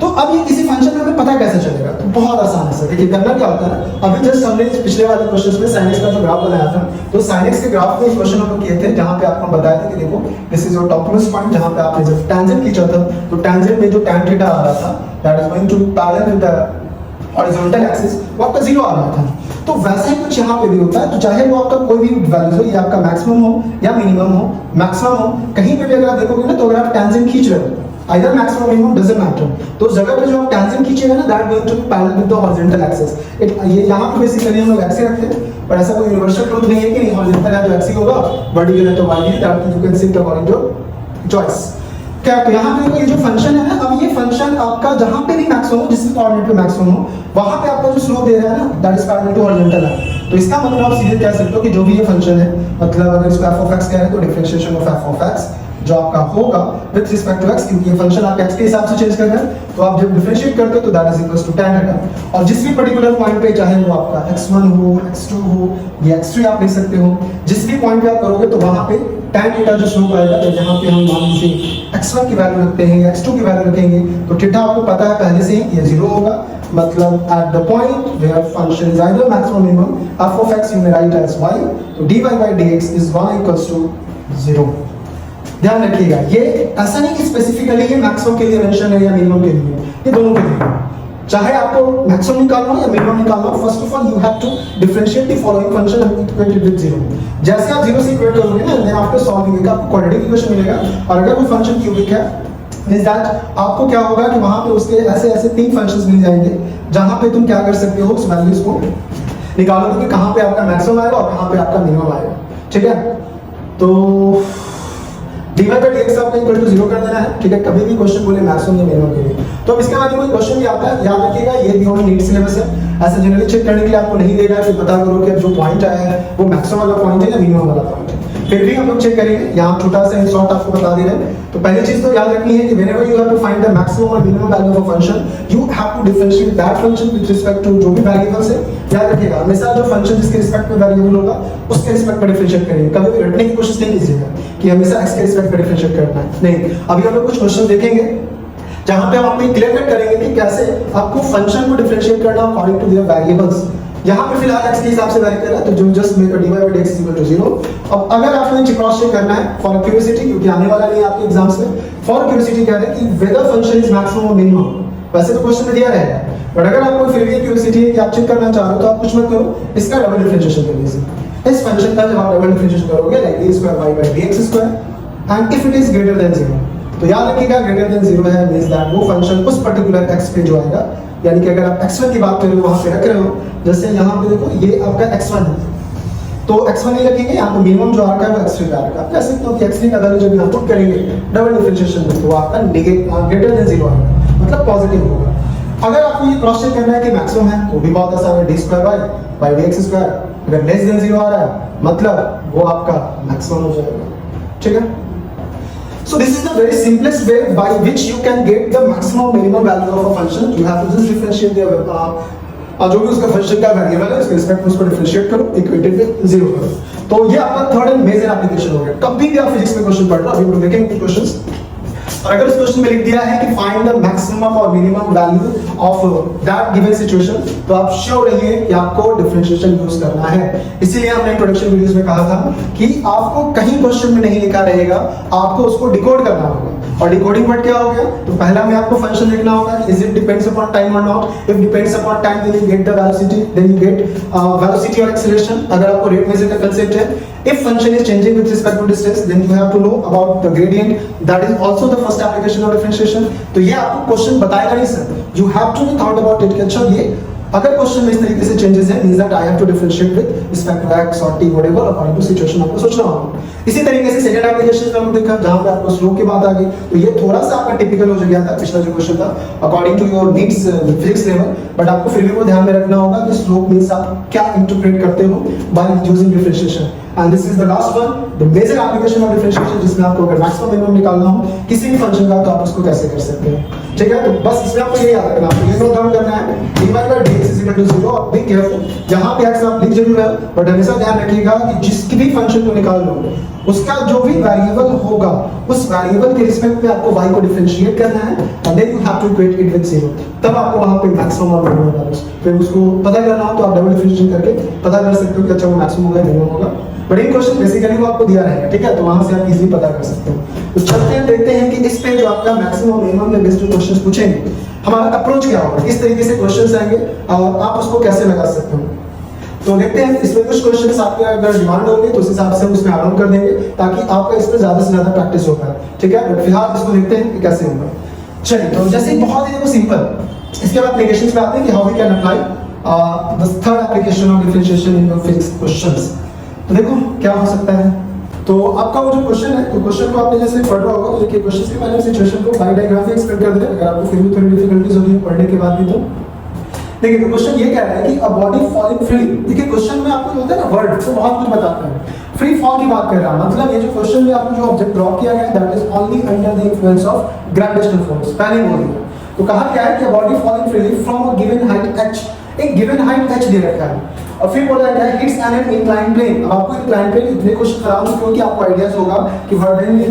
तो अब ये किसी फंक्शन में हमें पता कैसे चलेगा, तो बहुत आसान है सर। देखिए करना क्या होता है, अभी जस्ट हमने पिछले वाले क्वेश्चन में साइन एक्स का जो ग्राफ बनाया था, तो साइन एक्स के ग्राफ में एक क्वेश्चन हम लोग किए थे जहां पे आपको बताया था कि देखो this is your topmost point, जहां पे आपने जब टेंजेंट खींचा था तो टेंजेंट में जो tan थीटा आ रहा था that is going to parallel with the horizontal axis, वो आपका 0 आ रहा था। तो वैसा ही कुछ यहाँ पे भी होता है, तो चाहे वो आपका कोई भी वैल्यू हो, ये आपका मैक्सिमम हो या मिनिमम हो, मैक्सिमम हो, कहीं पे भी अगर आप देखोगे ना तो अगर आप टेंजेंट खींच रहे हो, either maximum minimum doesn't matter. तो उस जगह पे जो आप टेंजेंट खींचेगा ना that going to be parallel with the horizontal axis. ये यहाँ पे बेसिकली हम लोग एक्सी रखते हैं, पर ऐसा कोई यूनिवर्सल ट्रूथ नहीं है कि नहीं हॉरिजॉन्टल है तो एक्सी होगा, वर्टिकल है तो वाई है, that you can see according to choice. क्या तो यहाँ पे ये जो फंक्शन है ना, अब ये फंक्शन आपका जहाँ पे भी मैक्सिमम हो, जिस कोऑर्डिनेट पे मैक्सिमम हो, वहाँ पे आपका जो स्लोप दे रहा है ना that is parallel to horizontal है। तो इसका मतलब आप सीधे कह सकते हो कि जो भी ये फंक्शन है, मतलब अगर इसको f of x कह रहे हैं तो differentiation of f of x जो आपका होगा विद रिस्पेक्ट टू x, क्योंकि ये फंक्शन आप x के हिसाब से चेंज कर रहे हैं, तो आप जब डिफरेंशिएट करते हो तो that is equals to tan है। और जिस भी पर्टिकुलर पॉइंट पे, चाहे वो आपका x1 हो, x2 हो या x3 आप ले सकते हो, जिस भी पॉइंट पे आप करोगे तो वहां पे tan थीटा जो स्लोप आएगा, तो जहां पे हम मान लीजिए x1 की वैल्यू रखते हैं या x2 की वैल्यू रखेंगे, तो थीटा आपको पता है पहले से ही ये 0 होगा। मतलब at the point where function is either maximum minimum, f of x you may write as y, तो dy by dx is y equals to 0। ध्यान रखिएगा, ये ऐसा नहीं कि स्पेसिफिकली ये मैक्सिमम के लिए मेंशन है या मिनिमम के लिए, ये दोनों के लिए। चाहे आपको मैक्सिमम निकालना हो या मिनिमम निकालना हो, first of all you have to differentiate the following function and equate it with 0। जैसे आप 0 से इक्वेट करोगे ना, देन आफ्टर सॉल्विंग आपको क्वाड्रेटिक इक्वेशन मिलेगा, और अगर वो फंक्शन क्यूबिक है मींस दैट आपको क्या होगा कि वहां पे उसके ऐसे ऐसे 3 फंक्शंस मिल जाएंगे, जहां पे तुम क्या कर सकते हो, उस वैल्यूज को निकालोगे कि कहां पे आपका मैक्सिमम आएगा और कहां पे आपका मिनिमम आएगा। ठीक है, तो dy by dx आपको इक्वल टू 0 कर देना है। ठीक है, कभी भी क्वेश्चन बोले मैक्सिमम या मिनिमम के लिए, तो अब इसके बाद कोई क्वेश्चन भी आता है, याद रखिएगा ये भी ऑन नीट सिलेबस है। ऐसे जनरली चेक करने के लिए आपको नहीं देगा कि पता करो कि अब जो पॉइंट आया है वो मैक्सिमम वाला पॉइंट है या मिनिमम वाला पॉइंट है। फिर भी हम लोग चेक करेंगे, यहाँ छोटा सा शॉर्ट आपको बता दे रहे हैं। तो पहली चीज तो याद रखनी है कि whenever you have to find the maximum or minimum value of a function, you have to differentiate that function with respect to जो भी वेरिएबल्स है। याद रखिएगा, हमेशा जो फंक्शन जिसके रिस्पेक्ट में वेरिएबल होगा उसके रिस्पेक्ट में डिफरेंशिएट करेंगे। कभी भी रटने की कोशिश नहीं कीजिएगा कि हमेशा x के रिस्पेक्ट में डिफरेंशिएट करना है, नहीं। अभी हम लोग कुछ क्वेश्चन देखेंगे जहां पे हम आपको क्लियर कट करेंगे कि कैसे आपको फंक्शन को डिफरेंशिएट करना अकॉर्डिंग टू देयर वेरिएबल्स। यहाँ पे फिलहाल x के हिसाब से वैरी कर रहा है, तो जो just make dy by dx equal to 0। अब अगर आपको नीचे क्रॉस चेक करना है फॉर क्यूरियोसिटी, क्योंकि आने वाला नहीं है आपके एग्जाम्स में, फॉर क्यूरियोसिटी कह रहे हैं कि वेदर फंक्शन इज मैक्सिमम और मिनिमम। वैसे तो क्वेश्चन में दिया रहेगा, बट अगर आपको फिर भी क्यूरियोसिटी है कि आप चेक करना चाह रहे हो, तो आप कुछ मत करो, इसका डबल डिफरेंशिएशन कर लीजिए। इस फंक्शन का जब आप डबल डिफरेंशिएशन करोगे like a square y by dx square, and if it is greater than 0, तो याद रखिएगा ग्रेटर देन 0 है मींस दैट वो फंक्शन उस पर्टिकुलर x पे जो आएगा, यानी कि अगर आप x1 की बात कर रहे हो वहां पे रख रहे हो, जैसे यहाँ पे देखो ये आपका x1 है, तो x1 नहीं रखेंगे, यहाँ पे मिनिमम जो आ रहा है वो x3 का आ रहा है। कह सकते हो कि x3 का वैल्यू जब यहाँ पुट करेंगे डबल डिफरेंशिएशन में, तो वो आपका ग्रेटर देन 0 आएगा, मतलब पॉजिटिव होगा। अगर आपको ये क्रॉस चेक करना है कि मैक्सिमम है, तो भी बहुत आसान है, d square y by dx square. अगर लेस देन 0 आ रहा है, मतलब वो आपका मैक्सिमम हो जाएगा। ठीक है, so this is the very simplest way by which you can get the maximum minimum value of a function. You have to just differentiate the जो भी उसका फंक्शन का वेरिएबल है उसके रिस्पेक्ट में उसको डिफरेंशिएट करो, इक्वेटेड विद 0 करो। तो ये आपका थर्ड एंड मेजर एप्लीकेशन हो गया। कभी भी आप फिजिक्स में क्वेश्चन पढ़ रहे हो, अभी हम देखेंगे कुछ क्वेश्चंस, और अगर इस क्वेश्चन में लिख दिया है कि फाइंड द मैक्सिमम और minimum value of that given situation, तो आप श्योर रहिए कि आपको डिफरेंशिएशन यूज करना है। इसीलिए हमने इंट्रोडक्शन वीडियोस में कहा था कि आपको कहीं क्वेश्चन में नहीं लिखा रहेगा, आपको उसको डिकोड करना होगा। और डिकोडिंग वर्ड क्या हो गया, तो पहला में आपको फंक्शन लिखना होगा, is it depends upon time और not. If depends upon time then you get the velocity, then you get velocity और एक्सेलरेशन, अगर आपको रेट मेजर का कांसेप्ट है। If function is changing with respect to distance, then you have to know about the gradient. That is also the first application of differentiation. तो ये आपको question बताएगा नहीं sir, you have to thought about it कि अच्छा ये अगर question में इस तरीके से चेंजेस है, means that I have to differentiate with respect to x or t whatever according to situation आपको सोचना होगा। इसी तरीके से सेकंड एप्लीकेशन में हम देखा जहां पे आपको स्लोप की बात आ गई, तो ये थोड़ा सा आपका टिपिकल हो गया था पिछला जो क्वेश्चन था according to your needs physics level, but आपको फिर भी वो ध्यान में रखना होगा कि स्लोप मींस आप क्या इंटरप्रेट करते हो by using differentiation. And this is the last one, the major application of differentiation, जिसमें आपको अगर मैक्सिमम मिनिमम निकालना हो किसी भी फंक्शन का, तो आप उसको कैसे कर सकते हैं। ठीक है, तो बस इसमें आपको ये याद रखना है, ये नोट डाउन करना है, dy by dx is equal to 0। और बी केयरफुल, जहां पे x आप लिख जरूर है, बट हमेशा ध्यान रखिएगा कि जिसकी भी फंक्शन को निकाल लो, उसका जो भी वेरिएबल होगा उस वेरिएबल के रिस्पेक्ट में आपको y को डिफरेंशिएट करना है, and then you have to equate it with 0। तब आपको वहां पे मैक्सिमम और मिनिमम वैल्यूज, फिर उसको पता करना हो तो आप डबल डिफरेंशिएशन करके पता कर सकते हो कि अच्छा वो मैक्सिमम होगा मिनिमम होगा। बट ये क्वेश्चन बेसिकली वो आपको दिया रहेगा, ठीक है, तो वहां से आप इजीली पता कर सकते हो। तो चलते हैं देखते हैं कि इस पे जो आपका मैक्सिमम मिनिमम में बेस्ड क्वेश्चंस पूछेंगे, हमारा अप्रोच क्या होगा, किस तरीके से क्वेश्चंस आएंगे और आप उसको कैसे लगा सकते हो। तो देखते हैं इसमें कुछ क्वेश्चंस आपके अगर डिमांड होंगे तो उस हिसाब से हम उसमें आराम कर देंगे ताकि आपका इसमें ज्यादा से ज्यादा प्रैक्टिस हो पाए, ठीक है। बट फिलहाल इसको देखते हैं कि कैसे होगा। चलिए, तो जैसे बहुत ही देखो सिंपल, इसके बाद एप्लीकेशंस पे आते हैं कि how we can apply the third application of differentiation in your physics questions. तो देखो क्या हो सकता है। तो आपका वो जो क्वेश्चन है, तो क्वेश्चन को आपने जैसे पढ़ रहा होगा, तो देखिए क्वेश्चन के पहले सिचुएशन को बाय डायग्राम से एक्सप्लेन कर दे, अगर आपको फिर भी थोड़ी डिफिकल्टीज होती है पढ़ने के बाद भी। तो देखिए तो क्वेश्चन ये कह रहा है कि अ बॉडी फॉलिंग फ्री। देखिए क्वेश्चन में आपको होता है ना वर्ड, तो बहुत कुछ बताता है। फ्री फॉल की बात कर रहा है, मतलब ये जो क्वेश्चन में आपको जो ऑब्जेक्ट ड्रॉ किया गया है that is only under the influence of gravitational force. पहले बोल दिया, तो कहा क्या है कि a body falling freely from a given height h, एक गिवन हाइट h दे रखा है, और फिर बोला गया है हिट्स एन इंक्लाइंड प्लेन। अब आपको इंक्लाइंड प्लेन इतने क्वेश्चन कराऊं क्योंकि आपको आइडियाज होगा कि when we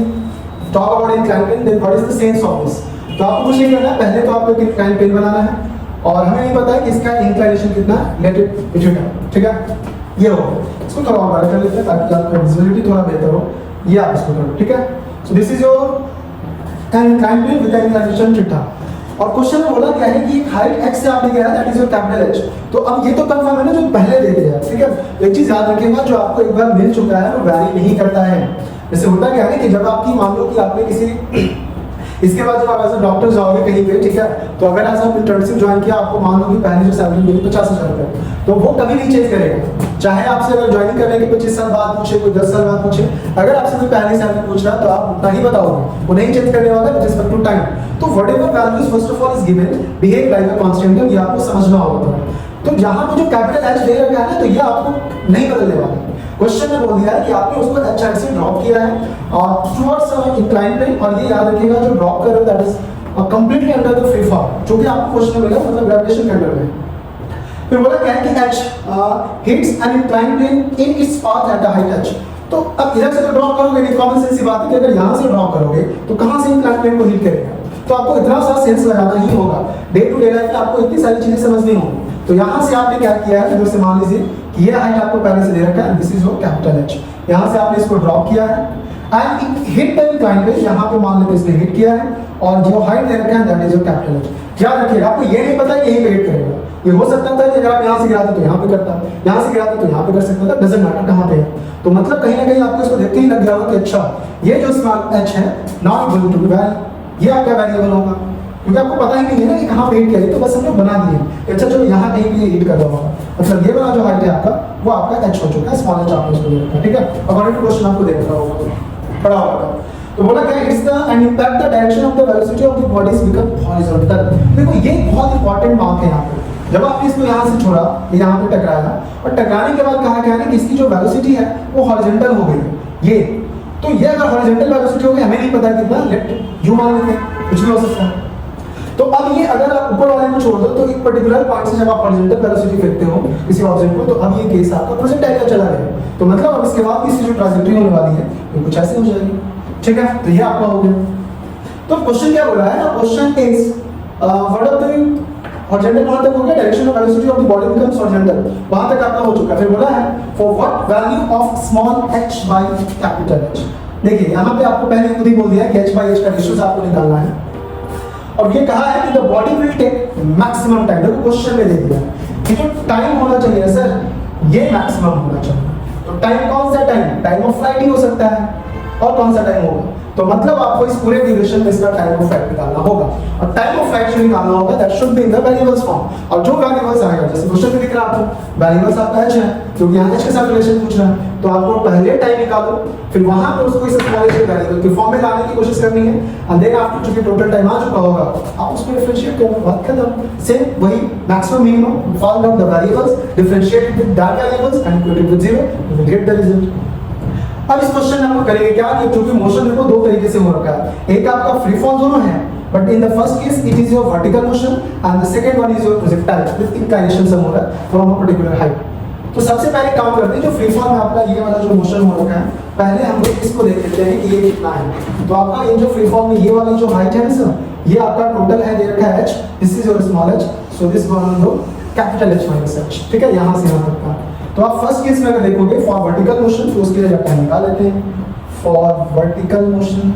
talk about inclined plane then what is the sense of this. तो आपको कुछ नहीं करना है, पहले तो आपको एक इंक्लाइंड प्लेन बनाना है और हमें नहीं पता है कि इसका इंक्लिनेशन कितना है, लेट इट बिटवीन, ठीक है। ये हो, इसको थोड़ा और बड़ा कर लेते हैं ताकि आपका विजिबिलिटी थोड़ा बेहतर हो। ये आप इसको करो, ठीक है। So this is your an inclined plane with inclination theta. और क्वेश्चन में बोला क्या है कि एक हाइट x से आपने गया that is your capital H। तो अब ये तो कंफर्म है ना जो पहले दे दिया, ठीक है। एक चीज याद रखिएगा, जो आपको एक बार मिल चुका है वो वैरी नहीं करता है। जैसे होता क्या है कि जब आपकी मान लो कि आपने किसी इसके बाद जब आप एज डॉक्टर जाओगे कहीं पे, ठीक है, तो अगर आज आप इंटर्नशिप ज्वाइन किया, आपको मान लो कि पहले जो सैलरी मिली 50,000 रुपये, तो वो कभी नहीं चेंज करेगा। चाहे आपसे अगर ज्वाइनिंग करने के 25 साल बाद पूछे, कोई 10 साल बाद पूछे, अगर आपसे कोई पहली सैलरी पूछ रहा है तो आप उतना ही बताओगे, वो नहीं चेंज करने वाला विद रिस्पेक्ट टू टाइम। तो whatever values first of all is given behave like a constant, ये आपको समझना होगा। तो यहाँ पे जो कैपिटल H दे रखा है ना, तो ये आपको नहीं बदलने वाला। क्वेश्चन में बोल दिया है कि आपने उसको H से ड्रॉप किया है और टुवर्ड्स इंक्लाइंड प्लेन, और ये याद रखिएगा जो ड्रॉप कर रहे हो that is completely under the free fall, जो कि आपको क्वेश्चन में मिला, मतलब ग्रेविटेशन के अंडर में। फिर बोला क्या है कि H hits an inclined plane in its path at the height H। तो अब इधर से तो ड्रॉप करोगे नहीं, कॉमन सेंस की बात है कि अगर यहाँ से ड्रॉप करोगे तो कहाँ से इंक्लाइंड प्लेन को हिट करेगा। तो आपको इतना सा सेंस लगाना ही होगा, डे टू डे लाइफ में आपको इतनी सारी चीजें समझनी होंगी। तो यहाँ से आपने क्या किया है, जैसे मान लीजिए कि ये हाइट आपको पहले से दे रखा है, this is your capital H। यहाँ से आपने इसको ड्रॉप किया है and it hit the inclined plane, यहाँ पे मान लेते इसने हिट किया है, और जो हाइट दे रखा है that is your capital H। याद रखिएगा, आपको ये नहीं पता यहीं पे हिट करेगा। ये हो सकता था कि अगर आप यहाँ से गिराते तो यहाँ पे करता, यहाँ से गिराते तो यहाँ पे कर सकता था, डजंट मैटर कहाँ पे है। तो मतलब कहीं ना कहीं आपको इसको देखते ही लग गया होगा कि अच्छा ये जो स्मॉल h है नॉट इक्वल टू वैल्यू, ये आपका वेरिएबल होगा, क्योंकि आपको पता ही नहीं है ना कि कहाँ पे हिट किया। तो बस हम लोग बना दिए कि अच्छा चलो यहाँ कहीं भी हिट कर रहा होगा, मतलब ये वाला जो हाइट है आपका वो आपका h हो चुका है, स्मॉल h आपने इसको दे रखा है, ठीक है। अकॉर्डिंग टू क्वेश्चन आपको दे रखा होगा, पढ़ा होगा। तो बोला क्या, it's the end impact the direction of the velocity of the body is become horizontal. देखो ये बहुत इंपॉर्टेंट बात है यहाँ पे। जब आपने इसको यहाँ से छोड़ा, ये यहाँ पे टकराया, और टकराने के बाद कहा क्या है कि इसकी जो वेलोसिटी है वो हॉरिजॉन्टल हो गई। ये तो ये अगर हॉरिजॉन्टल वेलोसिटी हो गई, हमें नहीं पता कितना, लेट यू मान लेते हैं, कुछ भी हो सकता है। तो अब ये अगर आप ऊपर वाले को छोड़ दो तो एक पर्टिकुलर पॉइंट से जब आप हॉरिजॉन्टल वेलोसिटी फेंकते हो किसी ऑब्जेक्ट को, तो अब ये केस आपका प्रोजेक्टाइल का चला गया। तो मतलब अब इसके बाद इसकी जो ट्रांजेक्टरी होने वाली है वो कुछ ऐसे हो जाएगी, ठीक है। तो ये आपका हो गया। तो क्वेश्चन क्या बोला है, question is what are the horizontal कहां तक हो गया, direction of velocity of the body becomes horizontal, वहां तक आपका हो चुका है। फिर बोला है for what value of small h by capital H। देखिए यहाँ पे आपको पहले खुद ही बोल दिया है कि h बाय h का रेशियो आपको निकालना है, और ये कहा है कि the body will take maximum time. देखो क्वेश्चन में दे दिया कि जो टाइम होना चाहिए सर ये मैक्सिमम होना चाहिए। तो टाइम कौन सा टाइम, टाइम ऑफ फ्लाइट ही हो सकता है, और कौन सा टाइम होगा। तो मतलब आपको इस पूरे ड्यूरेशन में इसका टाइम ऑफ फ्लाइट निकालना होगा, और टाइम ऑफ फ्लाइट जो निकालना होगा that should be in the variables form. और जो वेरिएबल्स आएगा, जैसे क्वेश्चन में दिख रहा है आपको वेरिएबल्स आपका h है, क्योंकि यहाँ h के साथ रिलेशन पूछ रहा है, तो आपको पहले टाइम निकालो, फिर वहां पर उसको इस स्मॉल h के वेरिएबल के फॉर्म में लाने की कोशिश करनी है, एंड देन आफ्टर चूंकि टोटल टाइम आ चुका होगा आप उसको डिफरेंशिएट करो, बात खत्म। सेम वही maximum minimum, find out the variables, differentiate with that variables and equal to 0, you will get the result. अब इस क्वेश्चन में हम करेंगे क्या कि क्योंकि मोशन देखो दो तरीके से हो रखा है, एक आपका फ्री फॉल दोनों है, but in the first case it is your vertical motion and the second one is your projectile with inclination सम हो रहा है फ्रॉम अ पर्टिकुलर हाइट। तो सबसे पहले काम करते हैं जो फ्री फॉल में आपका ये वाला जो मोशन हो रखा है, पहले हम लोग इसको देख लेते हैं कि ये कितना है। तो आपका ये जो फ्री फॉल में ये वाला जो हाइट है ना सर, ये आपका टोटल है दे रखा है h, this is your small h, so this one low capital H minus h, ठीक है, यहां से यहां तक का। तो आप फर्स्ट केस में अगर देखोगे फॉर वर्टिकल मोशन, तो उसके लिए जाकर निकाल लेते हैं फॉर वर्टिकल मोशन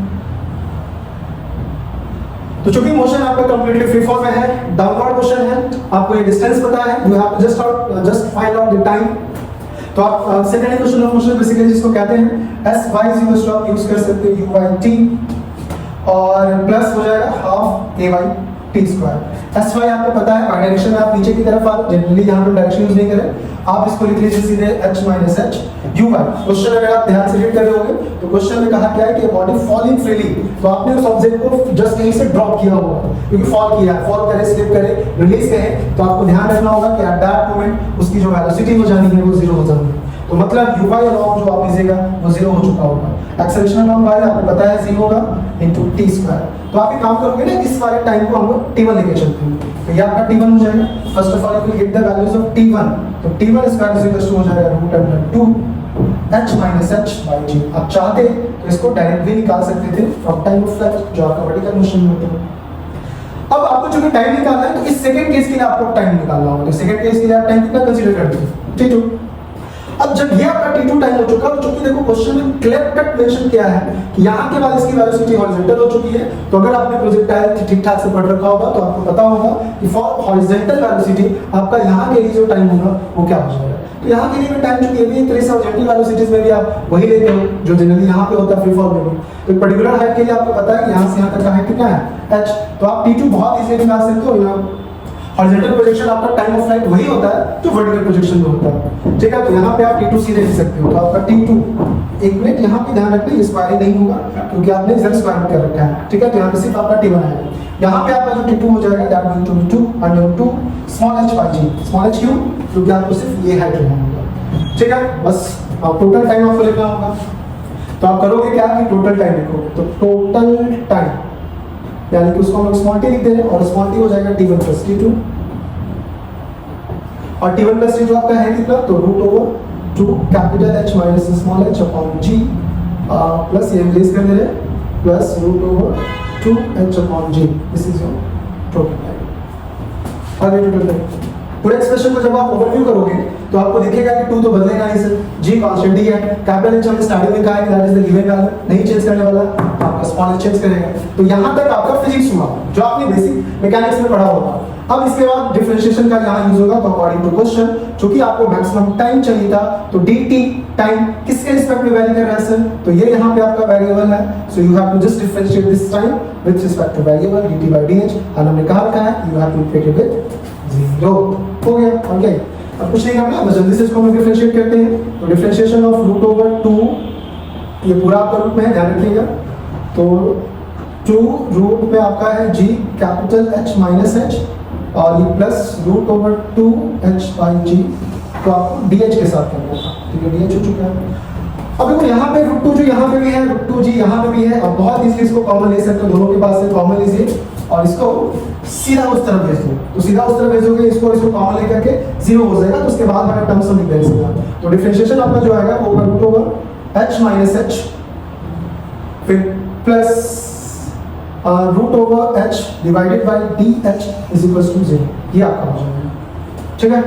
तो चूंकि मोशन आपका कंप्लीटली फ्री फॉर्म में है, डाउनवर्ड मोशन है, आपको ये डिस्टेंस पता है, you have to just find out the time. तो आप second equation of motion basically जिसको कहते हैं s y is equal to, आप यूज कर सकते हो यू बाई टी और प्लस हो जाएगा half a y t square. S y आपको पता है, डायरेक्शन में आप नीचे की तरफ आ, जनरली यहाँ पे डायरेक्शन यूज नहीं करें, आप इसको लिख लीजिए सीधे h minus h u y. Question अगर आप ध्यान से रीड कर रहे होंगे तो क्वेश्चन में कहा क्या है कि बॉडी फॉलिंग फ्रीली, तो आपने उस ऑब्जेक्ट को जस्ट कहीं से ड्रॉप किया होगा, क्योंकि फॉल किया, फॉल करे, स्लिप करे, रिलीज करे, तो आपको ध्यान रखना होगा कि एट दैट मोमेंट उसकी जो वेलोसिटी हो जानी है वो जीरो हो जानी है। तो मतलब यू वाई अलॉन्ग जो आप लीजिएगा वो जीरो हो चुका होगा। एक्सेलरेशन अलॉन्ग वाई आपको पता है जीरो होगा इनटू टी स्क्वायर। तो आप ये काम करोगे ना, इस वाले टाइम को हम लोग t1 लेके चलते हैं, तो ये आपका t1 हो जाएगा। First of all you will get the values of t1, तो t1 square is equal to हो जाएगा root under 2 h minus h by g। आप चाहते तो इसको डायरेक्टली निकाल सकते थे फ्रॉम टाइम ऑफ फ्लाइट जो आपका वर्टिकल मोशन में होता है। अब आपको चूंकि टाइम निकालना है तो इस सेकंड केस के लिए आपको टाइम निकालना होगा, तो सेकंड केस के लिए आप टाइम कितना कंसीडर करते हैं t2। अब जब ये आपका t2 टाइम हो चुका है, चूंकि देखो क्वेश्चन में क्लियर कट मेंशन किया है कि यहाँ के बाद इसकी वेलोसिटी हॉरिजॉन्टल हो चुकी है, तो अगर आपने प्रोजेक्टाइल ठीक ठाक से पढ़ रखा होगा तो आपको पता होगा कि फॉर हॉरिजॉन्टल वेलोसिटी आपका यहाँ के लिए जो टाइम होगा वो क्या हो जाएगा। तो यहाँ के लिए भी टाइम चूंकि ये भी एक तरह से हॉरिजॉन्टल वेलोसिटीज में भी आप वही लेते हो जो जनरली यहाँ पे होता है फ्री फॉल में भी। तो एक पर्टिकुलर हाइट के लिए आपको पता है कि यहाँ से यहाँ तक का हाइट कितना है h, तो आप t2 बहुत इजीली निकाल सकते हो। यहाँ हॉरिजॉन्टल प्रोजेक्शन आपका टाइम ऑफ फ्लाइट वही होता है जो वर्टिकल प्रोजेक्शन में होता है, ठीक है। तो यहाँ पे आप t2 सीधे लिख सकते हो, तो आपका t2, एक मिनट यहाँ पे ध्यान रखना, ये स्क्वायर नहीं होगा क्योंकि आपने z स्क्वायर कर रखा है, ठीक है। तो यहाँ पे सिर्फ आपका t1 आएगा, यहाँ पे आपका जो t2 हो जाएगा that will to be 2 under 2 small h by g। Small h क्यों? क्योंकि आपको सिर्फ ये हाइट लेना होगा, ठीक है। बस आप टोटल टाइम आपको लिखना होगा, तो आप करोगे क्या कि टोटल टाइम लिखोगे, तो टोटल टाइम यानी कि उसको हम लोग स्मॉल t लिख दे रहे हैं और स्मॉल t हो जाएगा t1 प्लस t2, और t1 प्लस t2 आपका है कितना, तो root over 2 capital H minus small h upon g plus ये रिप्लेस कर दे रहे हैं plus root over 2h upon g। This is your total time. और ये टोटल टाइम पूरे एक्सप्रेशन को जब आप ओवरव्यू करोगे तो आपको दिखेगा कि 2 तो बदलेगा नहीं सर, g कांस्टेंट ही है, कैपिटल H हमने स्टार्टिंग में कहा है that is the given value, नहीं चेंज करने वाला, आपका स्मॉल h चेंज करेगा। तो यहां तक आपका फिजिक्स हुआ जो आपने बेसिक मैकेनिक्स में पढ़ा होगा। अब इसके बाद डिफरेंशिएशन का यहाँ यूज होगा, तो अकॉर्डिंग टू क्वेश्चन चूंकि आपको मैक्सिमम टाइम चाहिए था तो dt टाइम किसके रिस्पेक्ट में वैरी कर रहा है सर, तो ये यहाँ पे आपका वेरिएबल है, so you have to just differentiate this time with respect to variable dt by dh, और हमने कहा रखा है you have to equate it with 0। हो गया, ओके। अब कुछ नहीं करना, बस जल्दी से इसको हम डिफरेंशिएट करते हैं। तो डिफरेंशिएशन ऑफ रूट ओवर 2, ये पूरा आपका रूट में है, ध्यान रखिएगा। तो 2 रूट में आपका है g capital H minus h और ये plus root over 2h by g, तो आपको dh के साथ करना है, ठीक है। dh हो चुका है। अब देखो यहाँ पे रूट 2 जो यहाँ पे भी है, रूट 2g यहाँ पे भी है, और बहुत इजीली इसको कॉमन ले सकते हो, दोनों के पास से कॉमन लीजिए और इसको सीधा उस तरफ भेज दो। तो सीधा उस तरफ भेजोगे, इसको कॉमन लेकर के 0 हो जाएगा, तो उसके बाद हमारे टर्म्स में निकल जाएगा। तो डिफरेंशिएशन आपका जो आएगा वो root over h minus h फिर plus root over h divided by dh is equal to 0, ये आपका हो जाएगा, ठीक है।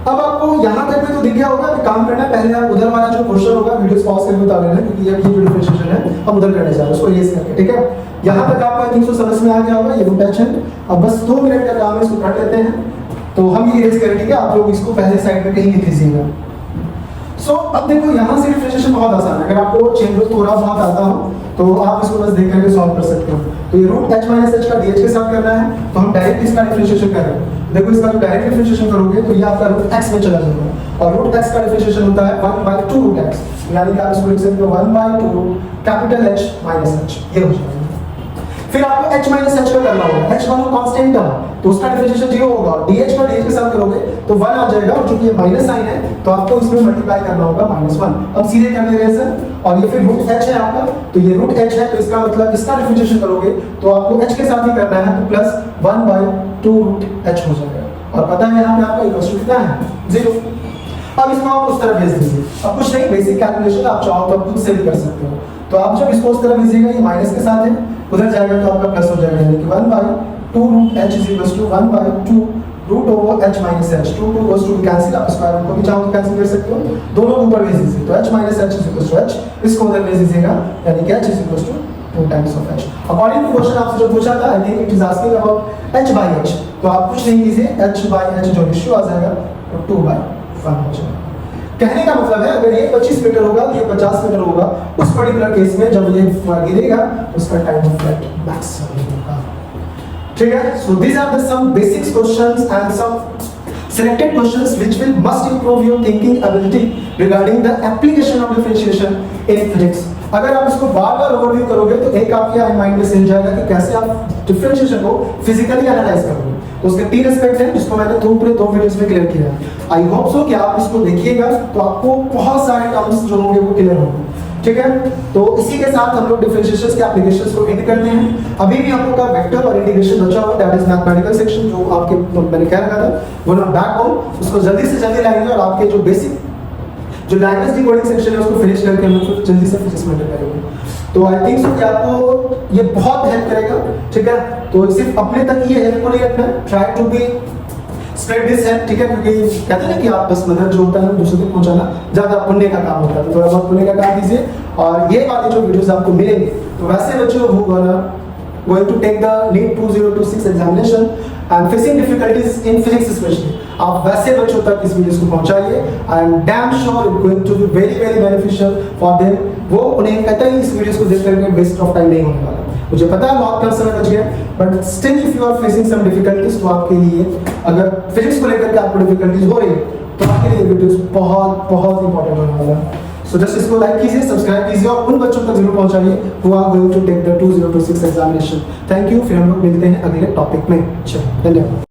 अब आपको यहाँ तक में तो दिख गया होगा कि काम करना है, पहले आप उधर वाला जो क्वेश्चन होगा वीडियो पॉज करके बता लेना, क्योंकि ये जो डिफरेंशिएशन है हम उधर करने जा रहे हैं, उसको इरेज करके, ठीक है। यहाँ तक आपको आई थिंक सो समझ में आ गया होगा, ये रूट h है। अब बस 2 मिनट का काम है, इसको कर लेते हैं, तो हम ये इरेज करें, ठीक है। आप लोग इसको पहले साइड में कहीं लिख लीजिएगा। सो अब देखो यहाँ से डिफरेंशिएशन बहुत आसान है, अगर आपको चेन रूल थोड़ा बहुत आता हो तो आप इसको बस देख करके सॉल्व कर सकते हो। तो ये रूट h माइनस h का dh के साथ करना है, तो हम डायरेक्ट इसका डिफरेंशिएशन कर रहे हैं। देखो इसका जो डायरेक्ट डिफरेंशिएशन करोगे तो ये आपका रूट x में चला जाएगा, और रूट x का डिफरेंशिएशन होता है 1/2 रूट x, यानी कि आप इसको लिख सकते हो 1/2 कैपिटल H माइनस h, ये हो जाएगा। फिर आपको h माइनस h का करना होगा, h वाला कांस्टेंट टर्म, तो उसका डिफरेंशिएशन 0 होगा, dh का dh के साथ करोगे तो 1 आ जाएगा, और चूंकि ये माइनस साइन है तो आपको इसमें मल्टीप्लाई करना होगा -1। अब सीधे कर ले रहे हैं सर, और ये फिर रूट h है आपका, तो ये रूट h है, तो इसका मतलब इसका डिफरेंशिएशन करोगे तो आपको h के साथ ही करना है, तो प्लस 1/2 रूट h हो जाएगा, और पता है यहाँ पे आपका इक्वल टू कितना है 0। अब इसको आप उस तरफ भेज दीजिए। अब कुछ नहीं, बेसिक कैलकुलेशन आप चाहो तो खुद से भी कर सकते हो। तो आप जब इसको उस तरफ भेजिएगा, ये माइनस के साथ है, उधर जाएगा तो आपका प्लस हो जाएगा, यानी कि 1/2 root h is equal to 1/2 root over h minus h। 2 goes to cancel, आप स्क्वायर रूट को भी चाहो तो कैंसिल कर सकते हो, दोनों को ऊपर भेज दीजिए। तो h minus h is equal to h, इसको उधर भेज दीजिएगा, यानी कि h is equal to 2 times of h. According to question आपसे जो पूछा था, I think it is asking about h by h, तो आप कुछ नहीं कीजिए, h by h जो रेशियो आ जाएगा वो 2 by 1 हो जाएगा। कहने का मतलब है अगर ये 25 मीटर होगा तो ये 50 मीटर होगा, उस पर्टिकुलर केस में जब ये गिरेगा उसका टाइम ऑफ फ्लाइट मैक्सिमम होगा। ठीक है, so these are the some basics questions and some selected questions which will must improve your thinking ability regarding the application of differentiation in physics। अगर आप इसको बार-बार ओवरव्यू करोगे तो एक आपके माइंड में सेट जाएगा कि कैसे आप डिफरेंशिएशन को फिजिकली एनालाइज करोगे। तो उसके 3 एस्पेक्ट हैं जिसको मैंने पूरे 2 वीडियोस में क्लियर किया है। आई होप सो कि आप इसको देखिएगा तो आपको बहुत सारे टर्म्स जो होंगे वो क्लियर होंगे। ठीक है, तो इसी के साथ हम लोग डिफरेंशिएशंस के एप्लीकेशंस को एंड करते हैं। अभी भी हम लोग का वेक्टर और इंटीग्रेशन बचा हुआ, दैट इज मैथमेटिकल सेक्शन, जो आपके मैंने कह रखा था वो ना बैक होम, उसको जल्दी से जल्दी लाएंगे और आपके जो बेसिक जो लैंग्वेज डिकोडिंग सेक्शन है उसको फिनिश करके हम लोग जल्दी से फिजिक्स में करेंगे। तो आई थिंक सो कि आपको ये बहुत हेल्प करेगा। ठीक है, तो सिर्फ अपने तक ये हेल्प को नहीं रखना है, try to be spread this है। ठीक है, क्योंकि कहते हैं कि आप बस मदद जो होता है दूसरे तक पहुंचाना ज्यादा पुण्य का काम होता है, तो थोड़ा बहुत पुण्य का काम कीजिए। और ये वाले जो वीडियोस आपको मिलेंगे तो वैसे बच्चों who going to take the NEET 2026 examination and facing difficulties in physics especially, आप वैसे बच्चों तक इस वीडियोस को पहुंचाइए। I am damn sure it going to be very very beneficial for them. वो उन्हें कहते हैं इस वीडियोस को देख करके वेस्ट ऑफ टाइम नहीं होने वाला। मुझे पता है बहुत कम समय बच गया, but still if you are facing some difficulties तो आपके लिए अगर फिजिक्स को लेकर के आपको डिफिकल्टीज हो रही है तो आपके लिए वीडियोस बहुत बहुत इंपॉर्टेंट होने वाला है। सो जस्ट इसको लाइक कीजिए, सब्सक्राइब कीजिए और उन बच्चों तक जरूर पहुंचाइए who are going to take the 2026 examination. Thank you, फिर हम लोग मिलते हैं अगले टॉपिक में। चलो, धन्यवाद।